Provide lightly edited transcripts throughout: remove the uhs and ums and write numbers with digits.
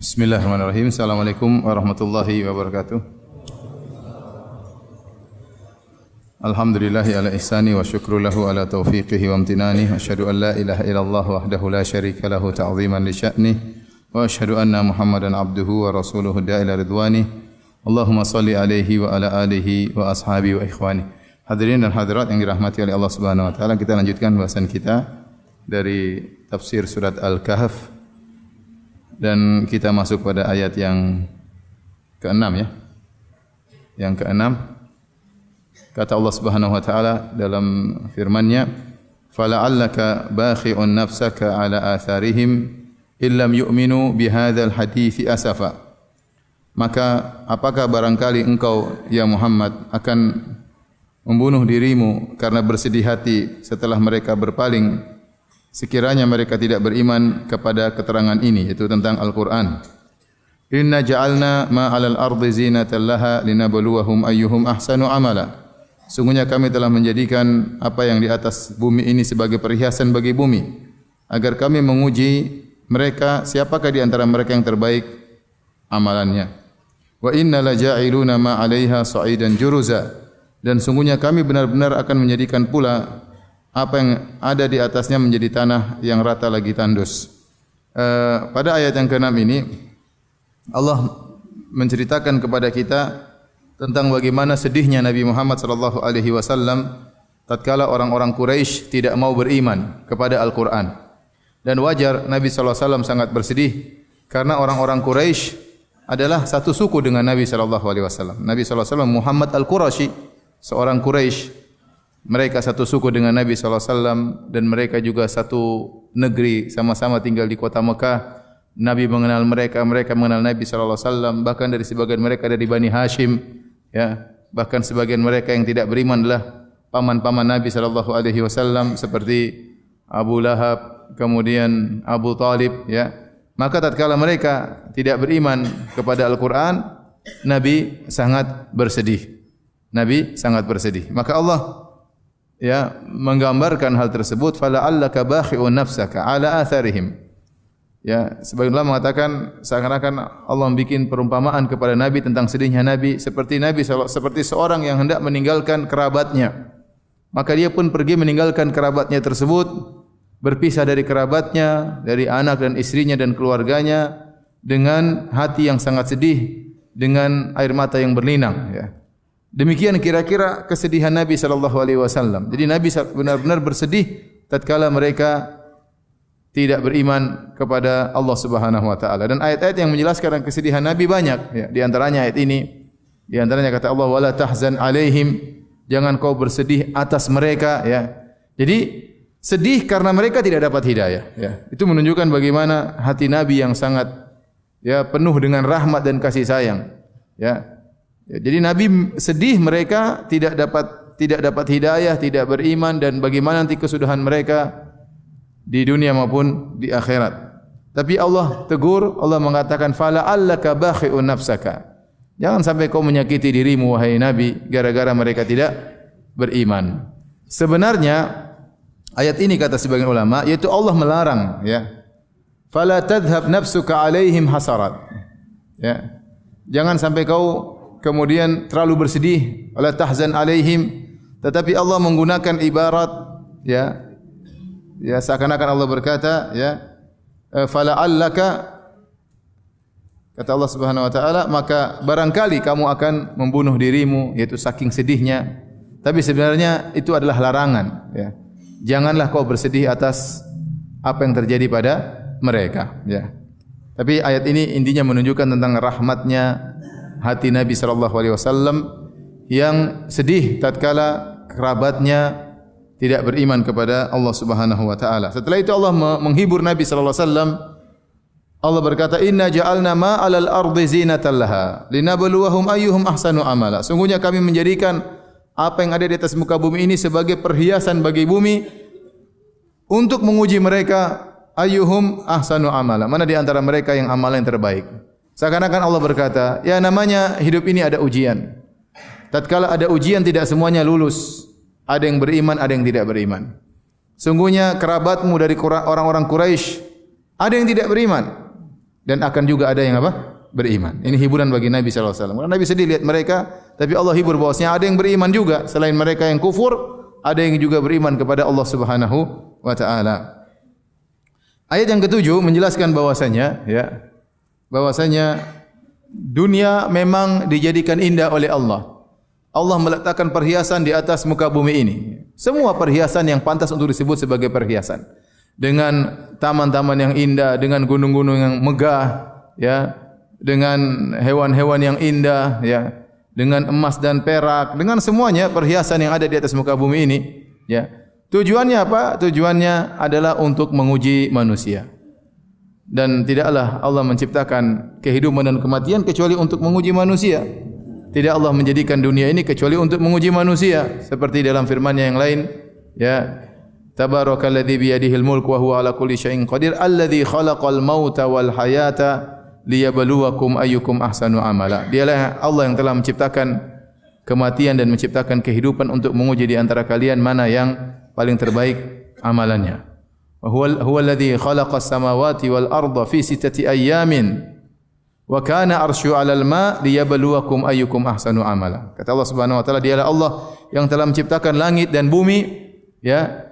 Bismillahirrahmanirrahim. Assalamualaikum warahmatullahi wabarakatuh. Alhamdulillahi ala ihsani wa syukru lahu ala taufiqihi wa amtinani. Asyhadu an la ilaha illallah wahdahu la syarika lahu ta'ziman li sya'ni. Wa asyhadu anna Muhammadan abduhu wa rasuluhu da'ila ridwani. Allahumma salli alaihi wa ala alihi wa ashabi wa ikhwani. Hadirin dan hadirat yang dirahmati oleh Allah Subhanahu wa taala, kita lanjutkan bahasan kita dari tafsir surat Al-Kahf. Dan kita masuk pada ayat yang ke-6 ya. Yang ke-6 kata Allah Subhanahu wa taala dalam firman-Nya, "Fala'allaka bakhi'un nafsaka 'ala atharihim illam yu'minu bihadzal hadithi asafa." Maka apakah barangkali engkau ya Muhammad akan membunuh dirimu karena bersedih hati setelah mereka berpaling sekiranya mereka tidak beriman kepada keterangan ini, yaitu tentang Al-Quran. Inna ja'alna ma'alal ardi zinatan laha linabluwahum ayyuhum ahsanu amala. Sungguhnya kami telah menjadikan apa yang di atas bumi ini sebagai perhiasan bagi bumi, agar kami menguji mereka siapakah di antara mereka yang terbaik amalannya. Wa inna laja'iluna ma 'alaiha sa'idan juruza. Dan sungguhnya kami benar-benar akan menjadikan pula apa yang ada di atasnya menjadi tanah yang rata lagi tandus. Pada ayat yang ke-6 ini Allah menceritakan kepada kita tentang bagaimana sedihnya Nabi Muhammad sallallahu alaihi wasallam tatkala orang-orang Quraisy tidak mau beriman kepada Al-Qur'an. Dan wajar Nabi sallallahu alaihi wasallam sangat bersedih karena orang-orang Quraisy adalah satu suku dengan Nabi sallallahu alaihi wasallam. Nabi sallallahu alaihi wasallam Muhammad Al-Quraisy, seorang Quraisy. Mereka satu suku dengan Nabi SAW dan mereka juga satu negeri, sama-sama tinggal di kota Mekah. Nabi mengenal mereka, mereka mengenal Nabi SAW. Bahkan dari sebagian mereka dari Bani Hashim, ya. Bahkan sebagian mereka yang tidak beriman adalah paman-paman Nabi SAW seperti Abu Lahab, kemudian Abu Talib, ya. Maka tatkala mereka tidak beriman kepada Al-Quran, Nabi sangat bersedih. Nabi sangat bersedih. Maka Allah menggambarkan hal tersebut, fala'allaka bakhi'un nafsaka 'ala atharihim. Ya, sebagian ulama mengatakan seakan-akan Allah membuat perumpamaan kepada Nabi tentang sedihnya Nabi seperti seorang yang hendak meninggalkan kerabatnya. Maka dia pun pergi meninggalkan kerabatnya tersebut, berpisah dari kerabatnya, dari anak dan istrinya dan keluarganya dengan hati yang sangat sedih, dengan air mata yang berlinang, ya. Demikian kira-kira kesedihan Nabi sallallahu alaihi wasallam. Jadi Nabi benar-benar bersedih tatkala mereka tidak beriman kepada Allah Subhanahu wa taala. Dan ayat-ayat yang menjelaskan kesedihan Nabi banyak, ya. Di antaranya ayat ini. Di antaranya kata Allah, "Wala tahzan alaihim." Jangan kau bersedih atas mereka, ya. Jadi sedih karena mereka tidak dapat hidayah, ya. Itu menunjukkan bagaimana hati Nabi yang sangat penuh dengan rahmat dan kasih sayang, ya. Jadi Nabi sedih mereka tidak dapat hidayah, tidak beriman, dan bagaimana nanti kesudahan mereka di dunia maupun di akhirat. Tapi Allah tegur, Allah mengatakan fala'allaka bakhi'un nafsaka. Jangan sampai kau menyakiti dirimu wahai Nabi gara-gara mereka tidak beriman. Sebenarnya ayat ini kata sebagian ulama yaitu Allah melarang, ya. Fala tadhhab nafsuka 'alaihim hasarat. Ya. Jangan sampai kau kemudian terlalu bersedih, wala tahzan alaihim. Tetapi Allah menggunakan ibarat, ya seakan-akan Allah berkata, ya fala'allaka, kata Allah Subhanahu wa taala, maka barangkali kamu akan membunuh dirimu, yaitu saking sedihnya. Tapi sebenarnya itu adalah larangan, ya. Janganlah kau bersedih atas apa yang terjadi pada mereka, ya. Tapi ayat ini intinya menunjukkan tentang rahmatnya hati Nabi sallallahu alaihi wasallam yang sedih tatkala kerabatnya tidak beriman kepada Allah Subhanahu wa taala. Setelah itu Allah menghibur Nabi sallallahu alaihi wasallam. Allah berkata, "Inna ja'alna ma 'alal ardi zinatan laha linabluwahum ayyuhum ahsanu amala." Sungguhnya kami menjadikan apa yang ada di atas muka bumi ini sebagai perhiasan bagi bumi untuk menguji mereka ayyuhum ahsanu amala. Mana di antara mereka yang amalan yang terbaik. Seakan-akan Allah berkata, ya namanya hidup ini ada ujian. Tatkala ada ujian tidak semuanya lulus. Ada yang beriman, ada yang tidak beriman. Sungguhnya kerabatmu dari orang-orang Quraisy ada yang tidak beriman. dan akan juga ada yang apa? Beriman. Ini hiburan bagi Nabi sallallahu alaihi wasallam. Karena Nabi sedih lihat mereka, tapi Allah hibur bahwasanya ada yang beriman juga selain mereka yang kufur, ada yang juga beriman kepada Allah Subhanahu wa taala. Ayat yang ketujuh menjelaskan bahwasanya dunia memang dijadikan indah oleh Allah. Allah meletakkan perhiasan di atas muka bumi ini. Semua perhiasan yang pantas untuk disebut sebagai perhiasan. Dengan taman-taman yang indah, dengan gunung-gunung yang megah, ya, dengan hewan-hewan yang indah, ya, dengan emas dan perak, dengan semuanya perhiasan yang ada di atas muka bumi ini, ya. Tujuannya apa? Tujuannya adalah untuk menguji manusia. Dan tidaklah Allah menciptakan kehidupan dan kematian kecuali untuk menguji manusia. Tidak Allah menjadikan dunia ini kecuali untuk menguji manusia. Seperti dalam firman-Nya yang lain, ya, Tabarakalladzi biyadihil mulku wa huwa ala kulli syai'in qadir alladzi khalaqal mauta wal hayata liyabluwakum ayyukum ahsanu amala. Dialah Allah yang telah menciptakan kematian dan menciptakan kehidupan untuk menguji di antara kalian mana yang paling terbaik amalannya. Wa huwa alladzi khalaqas samawati wal arda fi sittati ayyamin wa kana arsyu 'alal ma liyabluwakum ayyukum ahsanu amala. Kata Allah Subhanahu wa taala, dialah Allah yang telah menciptakan langit dan bumi, ya,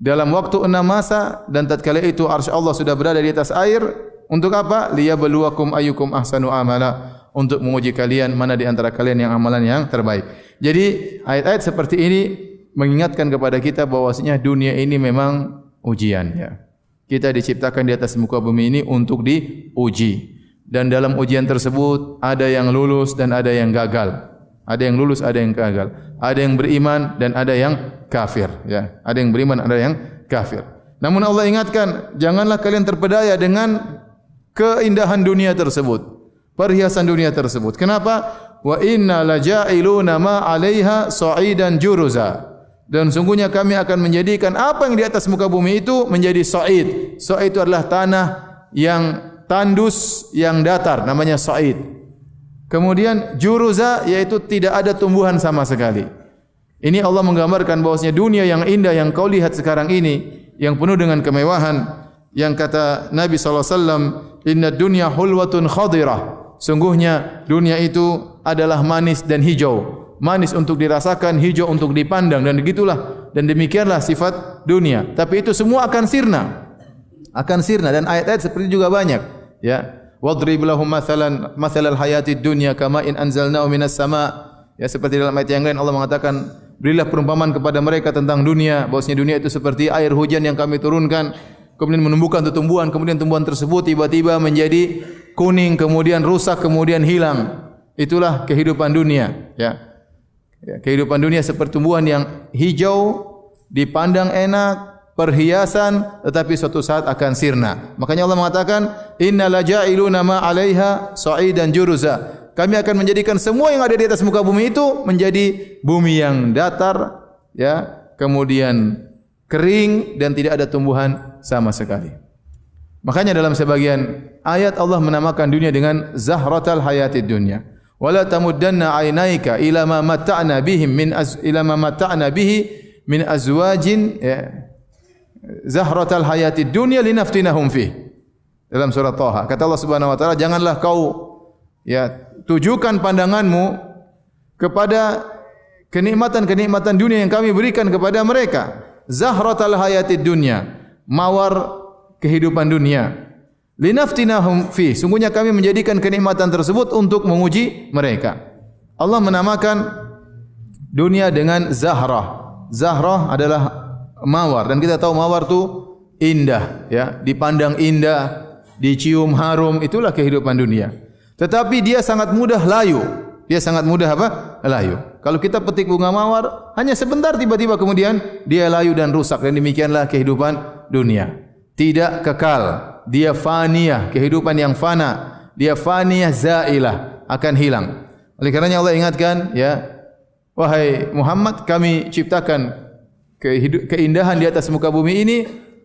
dalam waktu 6 masa, dan tatkala itu arsy Allah sudah berada di atas air. Untuk apa? Liyabluwakum ayyukum ahsanu amala, untuk menguji kalian mana di antara kalian yang amalan yang terbaik. Jadi ayat-ayat seperti ini mengingatkan kepada kita bahwasanya dunia ini memang ujian, ya. Kita diciptakan di atas muka bumi ini untuk diuji. Dan dalam ujian tersebut ada yang lulus dan ada yang gagal. Ada yang lulus, ada yang gagal. Ada yang beriman dan ada yang kafir, ya. Ada yang beriman, ada yang kafir. Namun Allah ingatkan, janganlah kalian terpedaya dengan keindahan dunia tersebut, perhiasan dunia tersebut. Kenapa? Wa inna laja'iluna ma 'alaiha sa'idan juruza. Dan sungguhnya kami akan menjadikan apa yang di atas muka bumi itu menjadi sa'id. Sa'id itu adalah tanah yang tandus, yang datar, namanya sa'id. Kemudian juruza, yaitu tidak ada tumbuhan sama sekali. Ini Allah menggambarkan bahwasanya dunia yang indah yang kau lihat sekarang ini, yang penuh dengan kemewahan, yang kata Nabi SAW, inna dunya hulwatun khadirah. Sungguhnya dunia itu adalah manis dan hijau. Manis untuk dirasakan, hijau untuk dipandang, dan begitulah. Dan demikianlah sifat dunia. Tapi itu semua akan sirna. Akan sirna, dan ayat-ayat seperti juga banyak, ya. Wadrib lahum mathalal hayatid dunya kama in anzalnahu minas sama. Ya, seperti dalam ayat yang lain Allah mengatakan, berilah perumpamaan kepada mereka tentang dunia, bahwasanya dunia itu seperti air hujan yang kami turunkan, kemudian menumbuhkan tumbuhan, kemudian tumbuhan tersebut tiba-tiba menjadi kuning, kemudian rusak, kemudian hilang. Itulah kehidupan dunia, ya. Ya, kehidupan dunia seperti tumbuhan yang hijau, dipandang enak, perhiasan, tetapi suatu saat akan sirna. Makanya Allah mengatakan, inna laja'iluna ma 'alaiha sa'idan juruza. Kami akan menjadikan semua yang ada di atas muka bumi itu menjadi bumi yang datar, ya, kemudian kering dan tidak ada tumbuhan sama sekali. Makanya dalam sebagian ayat Allah menamakan dunia dengan zahratal hayatid dunya. Wala tamuddanna 'ainaika ila ma mata'na bihim min azwajin, ya, zahratal hayatid dunya linaftinahum fih. Dalam surah Thaha kata Allah Subhanahu wa taala, janganlah kau, ya, tujukan pandanganmu kepada kenikmatan-kenikmatan dunia yang kami berikan kepada mereka. Zahratal hayatid dunya, mawar kehidupan dunia. Linaftinahum fi, sungguhnya kami menjadikan kenikmatan tersebut untuk menguji mereka. Allah menamakan dunia dengan zahrah. Zahrah adalah mawar, dan kita tahu mawar itu indah, ya, dipandang indah, dicium harum, itulah kehidupan dunia. Tetapi dia sangat mudah layu. Dia sangat mudah apa? Layu. Kalau kita petik bunga mawar, hanya sebentar tiba-tiba kemudian dia layu dan rusak, dan demikianlah kehidupan dunia. Tidak kekal. Dia faniyah, kehidupan yang fana. Dia faniyah zailah, akan hilang. Oleh karenanya Allah ingatkan, ya, wahai Muhammad, kami ciptakan keindahan di atas muka bumi ini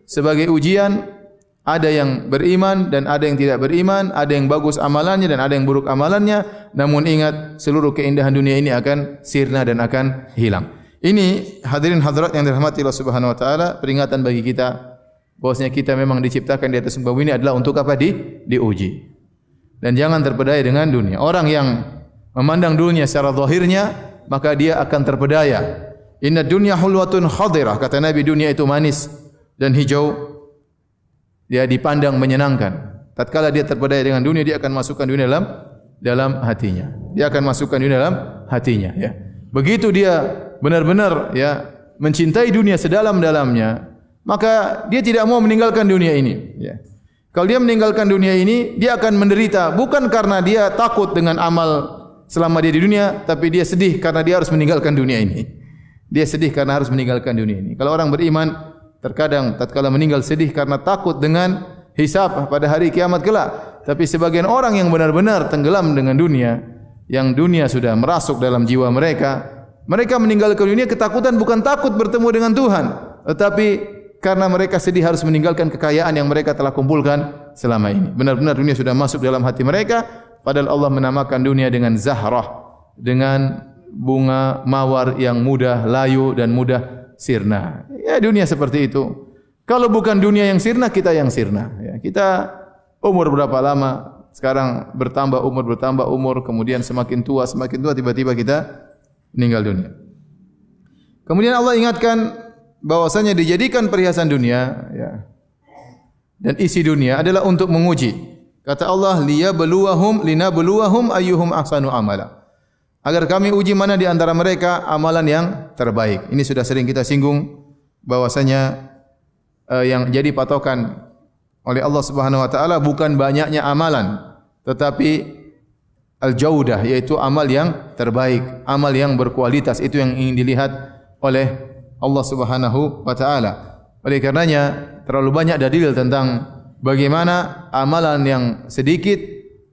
sebagai ujian. Ada yang beriman dan ada yang tidak beriman, ada yang bagus amalannya dan ada yang buruk amalannya. Namun ingat, seluruh keindahan dunia ini akan sirna dan akan hilang. Ini hadirin hadirat yang dirahmati Allah Subhanahu wa taala, peringatan bagi kita bahwasanya kita memang diciptakan di atas muka bumi ini adalah untuk apa? Diuji. Dan jangan terpedaya dengan dunia. Orang yang memandang dunia secara zahirnya, maka dia akan terpedaya. Inna dunya hulwatun khadirah. Kata Nabi, dunia itu manis dan hijau. Dia dipandang menyenangkan. Tatkala dia terpedaya dengan dunia, dia akan masukkan dunia dalam hatinya. Dia akan masukkan dunia dalam hatinya. Ya. Begitu dia benar-benar ya mencintai dunia sedalam-dalamnya, maka dia tidak mau meninggalkan dunia ini. Ya. Kalau dia meninggalkan dunia ini, dia akan menderita bukan karena dia takut dengan amal selama dia di dunia, tapi dia sedih karena dia harus meninggalkan dunia ini. Dia sedih karena harus meninggalkan dunia ini. Kalau orang beriman, terkadang tatkala meninggal sedih karena takut dengan hisab pada hari kiamat kelak. Tapi sebagian orang yang benar-benar tenggelam dengan dunia, yang dunia sudah merasuk dalam jiwa mereka, mereka meninggalkan dunia ketakutan bukan takut bertemu dengan Tuhan, tetapi karena mereka sedih harus meninggalkan kekayaan yang mereka telah kumpulkan selama ini. Benar-benar dunia sudah masuk dalam hati mereka, padahal Allah menamakan dunia dengan zahrah, dengan bunga mawar yang mudah layu dan mudah sirna. Ya, dunia seperti itu. Kalau bukan dunia yang sirna, kita yang sirna. Ya, kita umur berapa lama? Sekarang umur bertambah umur, kemudian semakin tua tiba-tiba kita meninggal dunia. Kemudian Allah ingatkan bahwasanya dijadikan perhiasan dunia, ya, dan isi dunia adalah untuk menguji. Kata Allah, linabluwahum ayyuhum ahsanu amala. Agar kami uji mana di antara mereka amalan yang terbaik. Ini sudah sering kita singgung bahwasanya yang jadi patokan oleh Allah Subhanahu wa taala bukan banyaknya amalan, tetapi al-jaudah, yaitu amal yang terbaik, amal yang berkualitas, itu yang ingin dilihat oleh Allah Subhanahu wa taala. Oleh karenanya terlalu banyak dalil tentang bagaimana amalan yang sedikit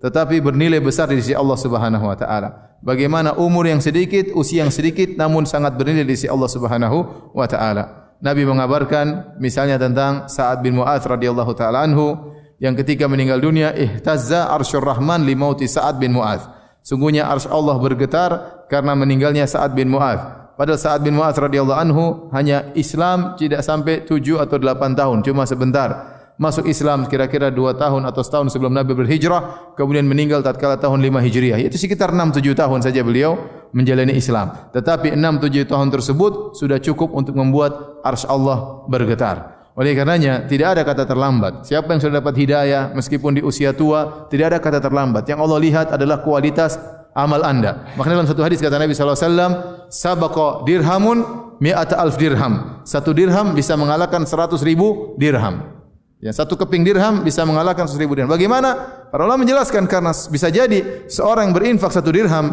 tetapi bernilai besar di sisi Allah Subhanahu wa taala. Bagaimana umur yang sedikit, usia yang sedikit namun sangat bernilai di sisi Allah Subhanahu wa taala. Nabi mengabarkan misalnya tentang Sa'ad bin Mu'adz radhiyallahu taala anhu yang ketika meninggal dunia ihtazza arsyur rahman li mauti Sa'ad bin Mu'adz. Sungguhnya arsy Allah bergetar karena meninggalnya Sa'ad bin Mu'adz. Padahal Sa'ad bin Mu'adz radhiyallahu anhu hanya Islam tidak sampai 7 atau 8 tahun, cuma sebentar. Masuk Islam kira-kira 2 tahun atau setahun sebelum Nabi berhijrah, kemudian meninggal tatkala tahun 5 Hijriah. Itu sekitar 6-7 tahun saja beliau menjalani Islam. Tetapi 6-7 tahun tersebut sudah cukup untuk membuat arsy Allah bergetar. Oleh karenanya tidak ada kata terlambat. Siapa yang sudah dapat hidayah meskipun di usia tua, tidak ada kata terlambat. Yang Allah lihat adalah kualitas amal anda. Makanya dalam satu hadis kata Nabi sallallahu alaihi wasallam, sabaqa dirhamun mi'ata alf dirham. 1 dirham bisa mengalahkan 100.000 dirham. Ya, 1 keping dirham bisa mengalahkan 100.000 dirham. Bagaimana? Para ulama menjelaskan karena bisa jadi seorang yang berinfak 1 dirham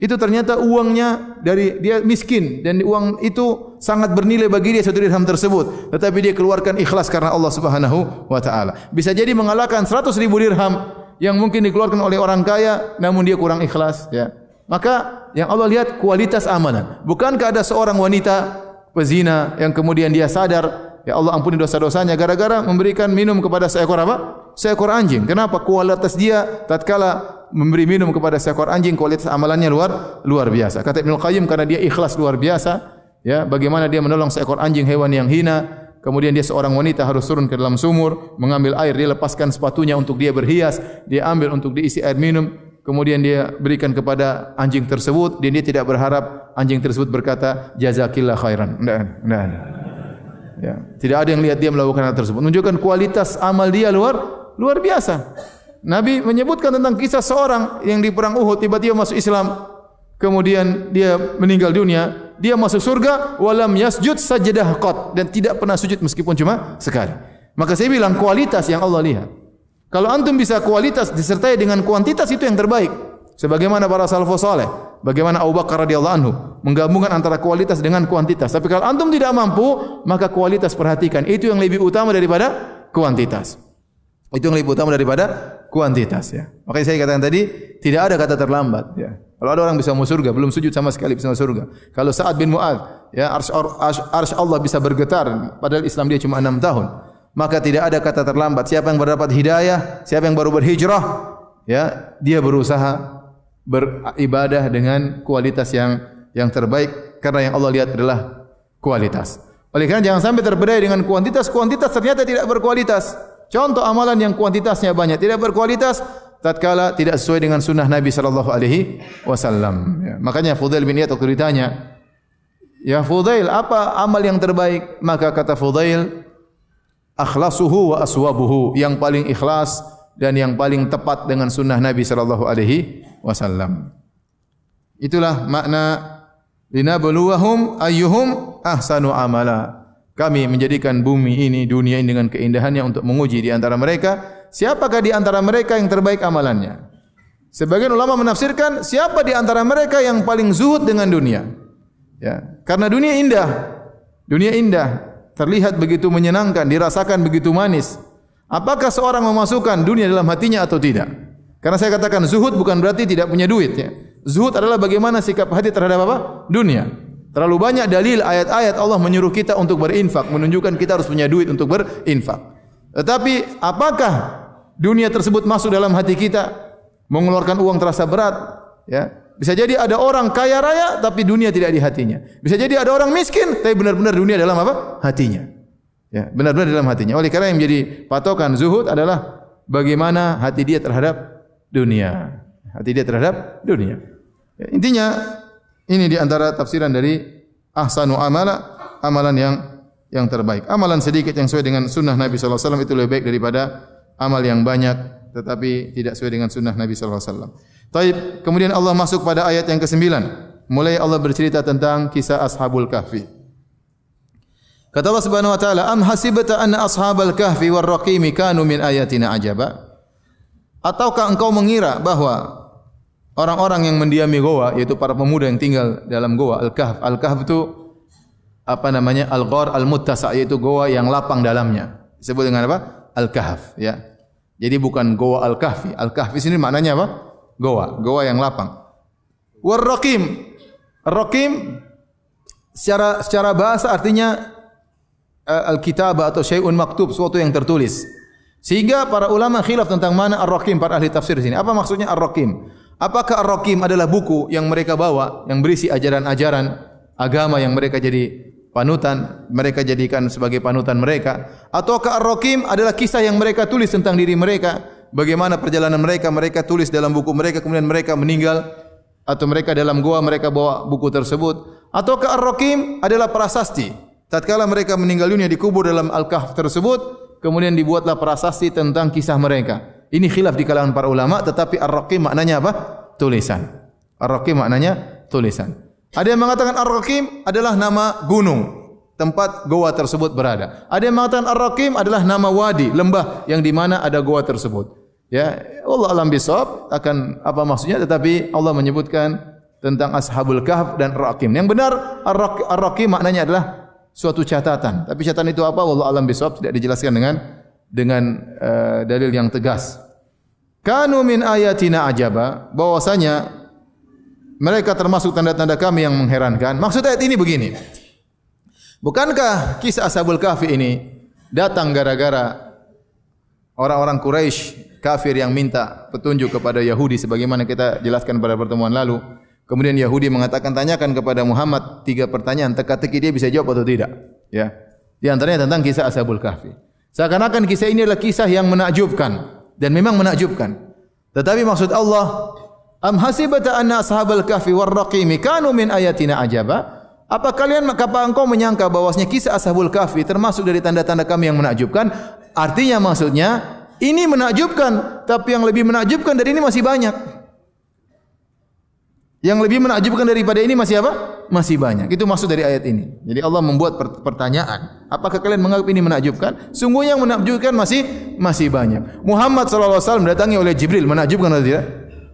itu ternyata uangnya dari dia miskin dan uang itu sangat bernilai bagi dia 1 dirham tersebut, tetapi dia keluarkan ikhlas karena Allah Subhanahu wa taala. Bisa jadi mengalahkan 100.000 dirham yang mungkin dikeluarkan oleh orang kaya namun dia kurang ikhlas, ya. Maka yang Allah lihat kualitas amalan. Bukankah ada seorang wanita pezina yang kemudian dia sadar, ya Allah ampuni dosa-dosanya gara-gara memberikan minum kepada seekor apa? Seekor anjing. Kenapa? Kualitas dia tatkala memberi minum kepada seekor anjing, kualitas amalannya luar biasa. Kata Ibnu Qayyim, karena dia ikhlas luar biasa, ya, bagaimana dia menolong seekor anjing, hewan yang hina. Kemudian dia seorang wanita harus turun ke dalam sumur, mengambil air, dia lepaskan sepatunya untuk dia berhias, dia ambil untuk diisi air minum, kemudian dia berikan kepada anjing tersebut, dan dia tidak berharap anjing tersebut berkata jazakillah khairan. Tidak. Ya, tidak ada yang lihat dia melakukan hal tersebut. Menunjukkan kualitas amal dia luar biasa. Nabi menyebutkan tentang kisah seorang yang di perang Uhud tiba-tiba masuk Islam, kemudian dia meninggal dunia, dia masuk surga walam yasjud sajdah qat, dan tidak pernah sujud meskipun cuma sekali. Maka saya bilang kualitas yang Allah lihat. Kalau antum bisa kualitas disertai dengan kuantitas, itu yang terbaik. Sebagaimana para salafus saleh, bagaimana Abu Bakar radhiyallahu anhu menggabungkan antara kualitas dengan kuantitas. Tapi kalau antum tidak mampu, maka kualitas perhatikan. Itu yang lebih utama daripada kuantitas. Itu yang lebih utama daripada kuantitas, ya. Makanya saya katakan tadi tidak ada kata terlambat, ya. Kalau ada orang bisa masuk surga, belum sujud sama sekali bisa masuk surga. Kalau Sa'ad bin Mu'adz, ya, arsy Allah bisa bergetar padahal Islam dia cuma 6 tahun. Maka tidak ada kata terlambat. Siapa yang berdapat hidayah, siapa yang baru berhijrah, ya, dia berusaha beribadah dengan kualitas yang terbaik karena yang Allah lihat adalah kualitas. Oleh karena jangan sampai terpedaya dengan kuantitas ternyata tidak berkualitas. Contoh amalan yang kuantitasnya banyak tidak berkualitas tatkala tidak sesuai dengan sunnah Nabi sallallahu alaihi wasallam. Ya. Makanya Fudail bin Iyad waktu ditanya, "Ya Fudail, apa amal yang terbaik?" Maka kata Fudail, "Akhlasuhu wa aswabuhu." Yang paling ikhlas dan yang paling tepat dengan sunnah Nabi sallallahu alaihi wasallam. Itulah makna linabluwahum ayyuhum ahsanu amala. Kami menjadikan bumi ini, dunia ini dengan keindahannya untuk menguji di antara mereka, siapakah di antara mereka yang terbaik amalannya. Sebagian ulama menafsirkan, siapa di antara mereka yang paling zuhud dengan dunia. Ya, karena dunia indah. Dunia indah, terlihat begitu menyenangkan, dirasakan begitu manis. Apakah seorang memasukkan dunia dalam hatinya atau tidak? Karena saya katakan zuhud bukan berarti tidak punya duit, ya. Zuhud adalah bagaimana sikap hati terhadap apa? Dunia. Terlalu banyak dalil ayat-ayat Allah menyuruh kita untuk berinfak, menunjukkan kita harus punya duit untuk berinfak. Tetapi apakah dunia tersebut masuk dalam hati kita, mengeluarkan uang terasa berat? Ya, bisa jadi ada orang kaya raya tapi dunia tidak di hatinya. Bisa jadi ada orang miskin tapi benar-benar dunia dalam apa? Hatinya. Ya, benar-benar dalam hatinya. Oleh karena yang menjadi patokan zuhud adalah bagaimana hati dia terhadap dunia. Hati dia terhadap dunia. Ya, intinya ini di antara tafsiran dari ahsanu amala, amalan yang terbaik. Amalan sedikit yang sesuai dengan sunnah Nabi sallallahu alaihi wasallam itu lebih baik daripada amal yang banyak tetapi tidak sesuai dengan sunnah Nabi sallallahu alaihi wasallam. Baik, kemudian Allah masuk pada ayat yang ke-9. Mulai Allah bercerita tentang kisah Ashabul Kahfi. Kata Allah Subhanahu wa taala, "Am hasibta anna ashabal kahfi war raqimi kanu min ayatina ajaba?" Ataukah engkau mengira bahwa orang-orang yang mendiami goa, yaitu para pemuda yang tinggal dalam goa, Al-Kahf. Al-Kahf itu apa namanya? Al-Ghar Al-Muttasa', yaitu goa yang lapang dalamnya. Disebut dengan apa? Al-Kahf, ya. Jadi bukan goa Al-Kahfi. Al-Kahfi sini maknanya apa? Goa yang lapang. War-Raqim. Raqim secara bahasa artinya al-kitabah atau syai'un maktub, sesuatu yang tertulis. Sehingga para ulama khilaf tentang mana Ar-Raqim, para ahli tafsir di sini. Apa maksudnya Ar-Raqim? Apakah Ar-Raqim adalah buku yang mereka bawa yang berisi ajaran-ajaran agama yang mereka jadi panutan, mereka jadikan sebagai panutan mereka? Ataukah Ar-Raqim adalah kisah yang mereka tulis tentang diri mereka, bagaimana perjalanan mereka tulis dalam buku mereka, kemudian mereka meninggal atau mereka dalam goa mereka bawa buku tersebut? Ataukah Ar-Raqim adalah prasasti? Tatkala mereka meninggal dunia dikubur dalam Al-Kahf tersebut, kemudian dibuatlah prasasti tentang kisah mereka. Ini khilaf di kalangan para ulama, tetapi Ar-Raqim maknanya apa? Tulisan. Ar-Raqim maknanya tulisan. Ada yang mengatakan Ar-Raqim adalah nama gunung, tempat goa tersebut berada. Ada yang mengatakan Ar-Raqim adalah nama wadi, lembah yang di mana ada goa tersebut. Ya, Allah alam bisawab akan apa maksudnya, tetapi Allah menyebutkan tentang Ashabul Kahf dan Ar-Raqim. Yang benar Ar-Raqim maknanya adalah suatu catatan. Tapi catatan itu apa? Wallahu alam bisawab, tidak dijelaskan dengan dalil yang tegas. Kanu min ayatina ajaba, bahwasanya mereka termasuk tanda-tanda kami yang mengherankan. Maksud ayat ini begini. Bukankah kisah Ashabul Kahfi ini datang gara-gara orang-orang Quraisy kafir yang minta petunjuk kepada Yahudi sebagaimana kita jelaskan pada pertemuan lalu. Kemudian Yahudi mengatakan, tanyakan kepada Muhammad 3 pertanyaan, teka-teki dia bisa jawab atau tidak. Ya. Di antaranya tentang kisah Ashabul Kahfi. Seakan-akan kisah ini adalah kisah yang menakjubkan, dan memang menakjubkan. Tetapi maksud Allah, am hasibata anna ashabal kahfi war raqimi kanu min ayatina ajaba? Apa engkau menyangka bahwasanya kisah Ashabul Kahfi termasuk dari tanda-tanda kami yang menakjubkan? Artinya maksudnya ini menakjubkan, tapi yang lebih menakjubkan dari ini masih banyak. Yang lebih menakjubkan daripada ini masih apa? Masih banyak. Itu maksud dari ayat ini. Jadi Allah membuat pertanyaan. Apakah kalian menganggap ini menakjubkan? Sungguhnya yang menakjubkan masih banyak. Muhammad sallallahu alaihi wasallam datangi oleh Jibril, menakjubkan atau tidak?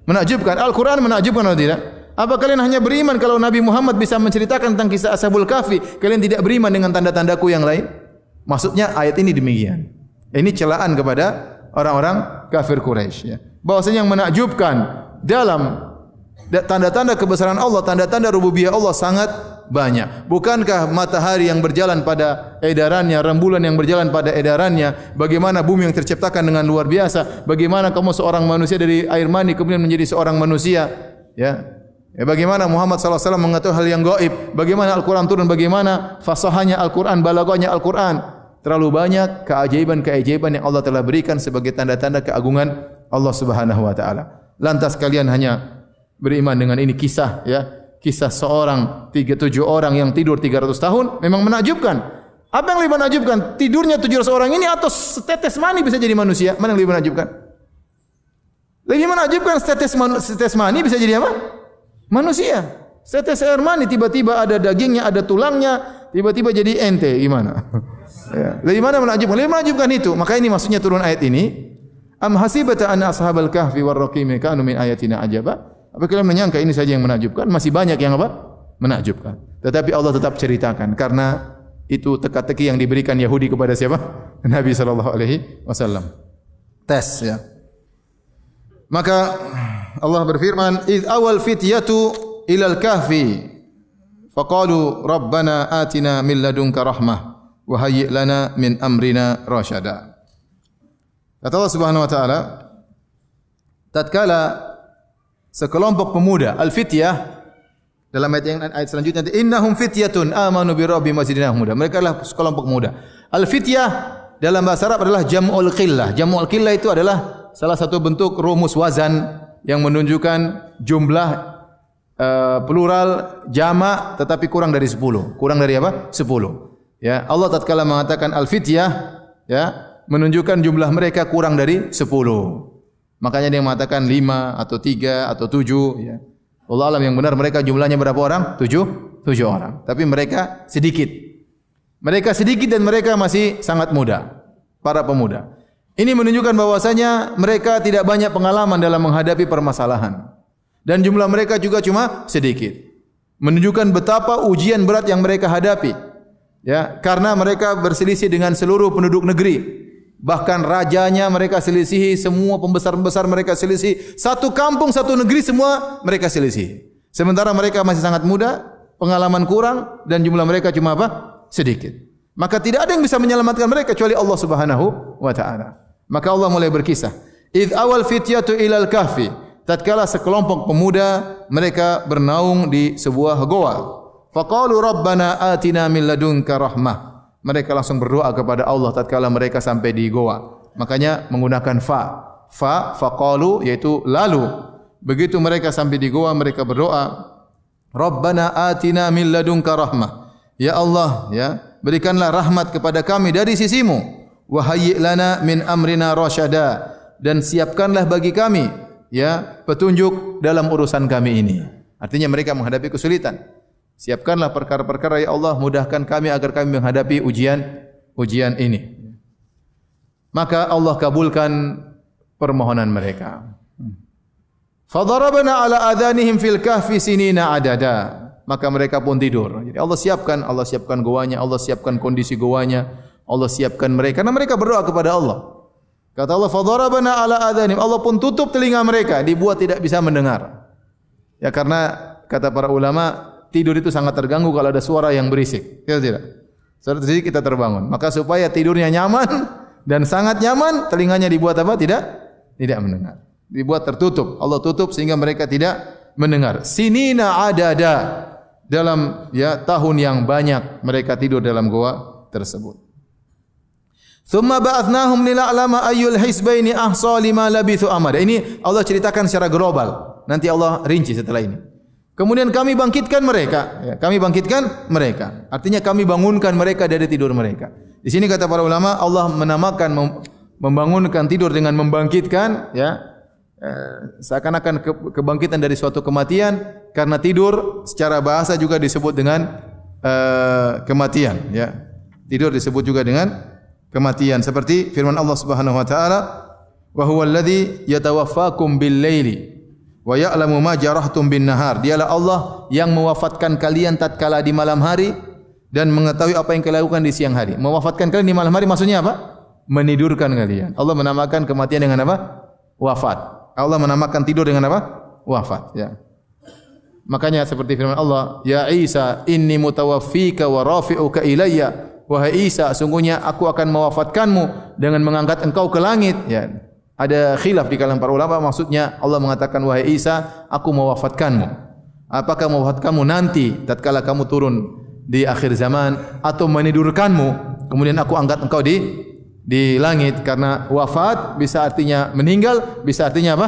Menakjubkan. Al-Quran menakjubkan atau tidak? Apa kalian hanya beriman kalau Nabi Muhammad bisa menceritakan tentang kisah Ashabul Kahfi? Kalian tidak beriman dengan tanda-tandaku yang lain? Maksudnya ayat ini demikian. Ini celaan kepada orang-orang kafir Quraisy. Ya. Bahwasanya yang menakjubkan dalam tanda-tanda kebesaran Allah, tanda-tanda rububiyah Allah sangat banyak. Bukankah matahari yang berjalan pada edarannya, rembulan yang berjalan pada edarannya, bagaimana bumi yang terciptakan dengan luar biasa, bagaimana kamu seorang manusia dari air mani kemudian menjadi seorang manusia, ya. Bagaimana Muhammad sallallahu alaihi wasallam mengetahui hal yang gaib? Bagaimana Al-Qur'an turun? Bagaimana fasahahnya Al-Qur'an, balaghahnya Al-Qur'an? Terlalu banyak keajaiban-keajaiban yang Allah telah berikan sebagai tanda-tanda keagungan Allah Subhanahu wa taala. Lantas kalian hanya beriman dengan ini kisah kisah seorang 7 orang yang tidur 300 tahun memang menakjubkan. Apa yang lebih menakjubkan? Tidurnya 700 orang ini atau setetes mani bisa jadi manusia? Mana yang lebih menakjubkan? Lebih menakjubkan setetes mani bisa jadi apa? Manusia. Setetes air mani tiba-tiba ada dagingnya, ada tulangnya, tiba-tiba jadi ente, gimana? Lebih mana menakjubkan? Lebih menakjubkan itu. Maka ini maksudnya turun ayat ini. Am hasibata anna ashabal kahfi war raqim kanu min ayatina ajaba? Apa kalian menyangka ini saja yang menakjubkan? Masih banyak yang apa? Menakjubkan. Tetapi Allah tetap ceritakan karena itu teka-teki yang diberikan Yahudi kepada siapa? Nabi sallallahu alaihi wasallam. Tes ya. Maka Allah berfirman, "Idz awal fityatu ilal kahfi faqalu rabbana atina min ladunka rahmah wa hayyi' lana min amrina rasyada." Kata Allah Subhanahu wa taala, tatkala sekelompok pemuda, al-fityah dalam ayat selanjutnya, innahum fityatun amanu bi rabbihim wazidnahum huda. Mereka adalah sekelompok pemuda. Al-fityah dalam bahasa Arab adalah jam'ul qillah. Jam'ul qillah itu adalah salah satu bentuk rumus wazan yang menunjukkan jumlah plural jamak tetapi kurang dari 10. Kurang dari apa? 10. Ya, Allah tatkala mengatakan al-fityah menunjukkan jumlah mereka kurang dari 10. Makanya dia mengatakan 5 atau 3 atau 7 ya. Allah alam yang benar mereka jumlahnya berapa orang? 7 orang. Tapi mereka sedikit. Mereka sedikit dan mereka masih sangat muda. Para pemuda. Ini menunjukkan bahwasanya mereka tidak banyak pengalaman dalam menghadapi permasalahan. Dan jumlah mereka juga cuma sedikit. Menunjukkan betapa ujian berat yang mereka hadapi. Ya, karena mereka berselisih dengan seluruh penduduk negeri. Bahkan rajanya mereka selisihi, semua pembesar-pembesar mereka selisihi. Satu kampung, satu negeri semua mereka selisihi. Sementara mereka masih sangat muda, pengalaman kurang dan jumlah mereka cuma apa? Sedikit. Maka tidak ada yang bisa menyelamatkan mereka kecuali Allah Subhanahu wa taala. Maka Allah mulai berkisah. Idz awal fityatu ilal kahfi. Tatkala sekelompok pemuda mereka bernaung di sebuah goa. Faqalu rabbana atina min ladunka rahmah. Mereka langsung berdoa kepada Allah tatkala mereka sampai di goa. Makanya menggunakan fa. Fa faqalu yaitu lalu. Begitu mereka sampai di goa mereka berdoa, Rabbana atina min ladunka rahmah. Ya Allah, berikanlah rahmat kepada kami dari sisimu. Wa hayyi' lana min amrina rasyada, dan siapkanlah bagi kami petunjuk dalam urusan kami ini. Artinya mereka menghadapi kesulitan. Siapkanlah perkara-perkara ya Allah, mudahkan kami agar kami menghadapi ujian ini. Maka Allah kabulkan permohonan mereka. Fadarabna ala adhanihim fil kahfi sinina adada. Maka mereka pun tidur. Jadi Allah siapkan goanya, Allah siapkan kondisi goanya. Allah siapkan mereka karena mereka berdoa kepada Allah. Kata Allah, "Fadarabna ala adhanihim." Allah pun tutup telinga mereka, dibuat tidak bisa mendengar. Ya karena kata para ulama, tidur itu sangat terganggu kalau ada suara yang berisik. Ya tidak? Suara berisik kita terbangun. Maka supaya tidurnya nyaman dan sangat nyaman, telinganya dibuat apa? Tidak mendengar. Dibuat tertutup. Allah tutup sehingga mereka tidak mendengar. Sinina adada. Dalam tahun yang banyak mereka tidur dalam goa tersebut. Thumma ba'athnahum lina'lama ayyul hisbaini ahsa lima labithu amada. Ini Allah ceritakan secara global. Nanti Allah rinci setelah ini. Kemudian kami bangkitkan mereka. Kami bangkitkan mereka. Artinya kami bangunkan mereka dari tidur mereka. Di sini kata para ulama, Allah menamakan membangunkan tidur dengan membangkitkan. Seakan-akan kebangkitan dari suatu kematian. Karena tidur secara bahasa juga disebut dengan kematian. Tidur disebut juga dengan kematian. Seperti firman Allah Subhanahu wa taala, "Wa huwal ladzi yatawaffakum bil laili wa ya'lamu ma jarahtum bin nahar." Dialah Allah yang mewafatkan kalian tatkala di malam hari dan mengetahui apa yang kalian lakukan di siang hari. Mewafatkan kalian di malam hari maksudnya apa? Menidurkan kalian. Allah menamakan kematian dengan apa? Wafat. Allah menamakan tidur dengan apa? Wafat. Makanya seperti firman Allah, "Ya Isa, inni mutawaffika wa rafi'uka ilayya." Wahai Isa, sungguhnya aku akan mewafatkanmu dengan mengangkat engkau ke langit. Ada khilaf di kalangan para ulama, maksudnya Allah mengatakan wahai Isa, aku mewafatkanmu. Apakah mewafat kamu nanti tatkala kamu turun di akhir zaman atau menidurkanmu kemudian aku angkat engkau di langit? Karena wafat bisa artinya meninggal, bisa artinya apa?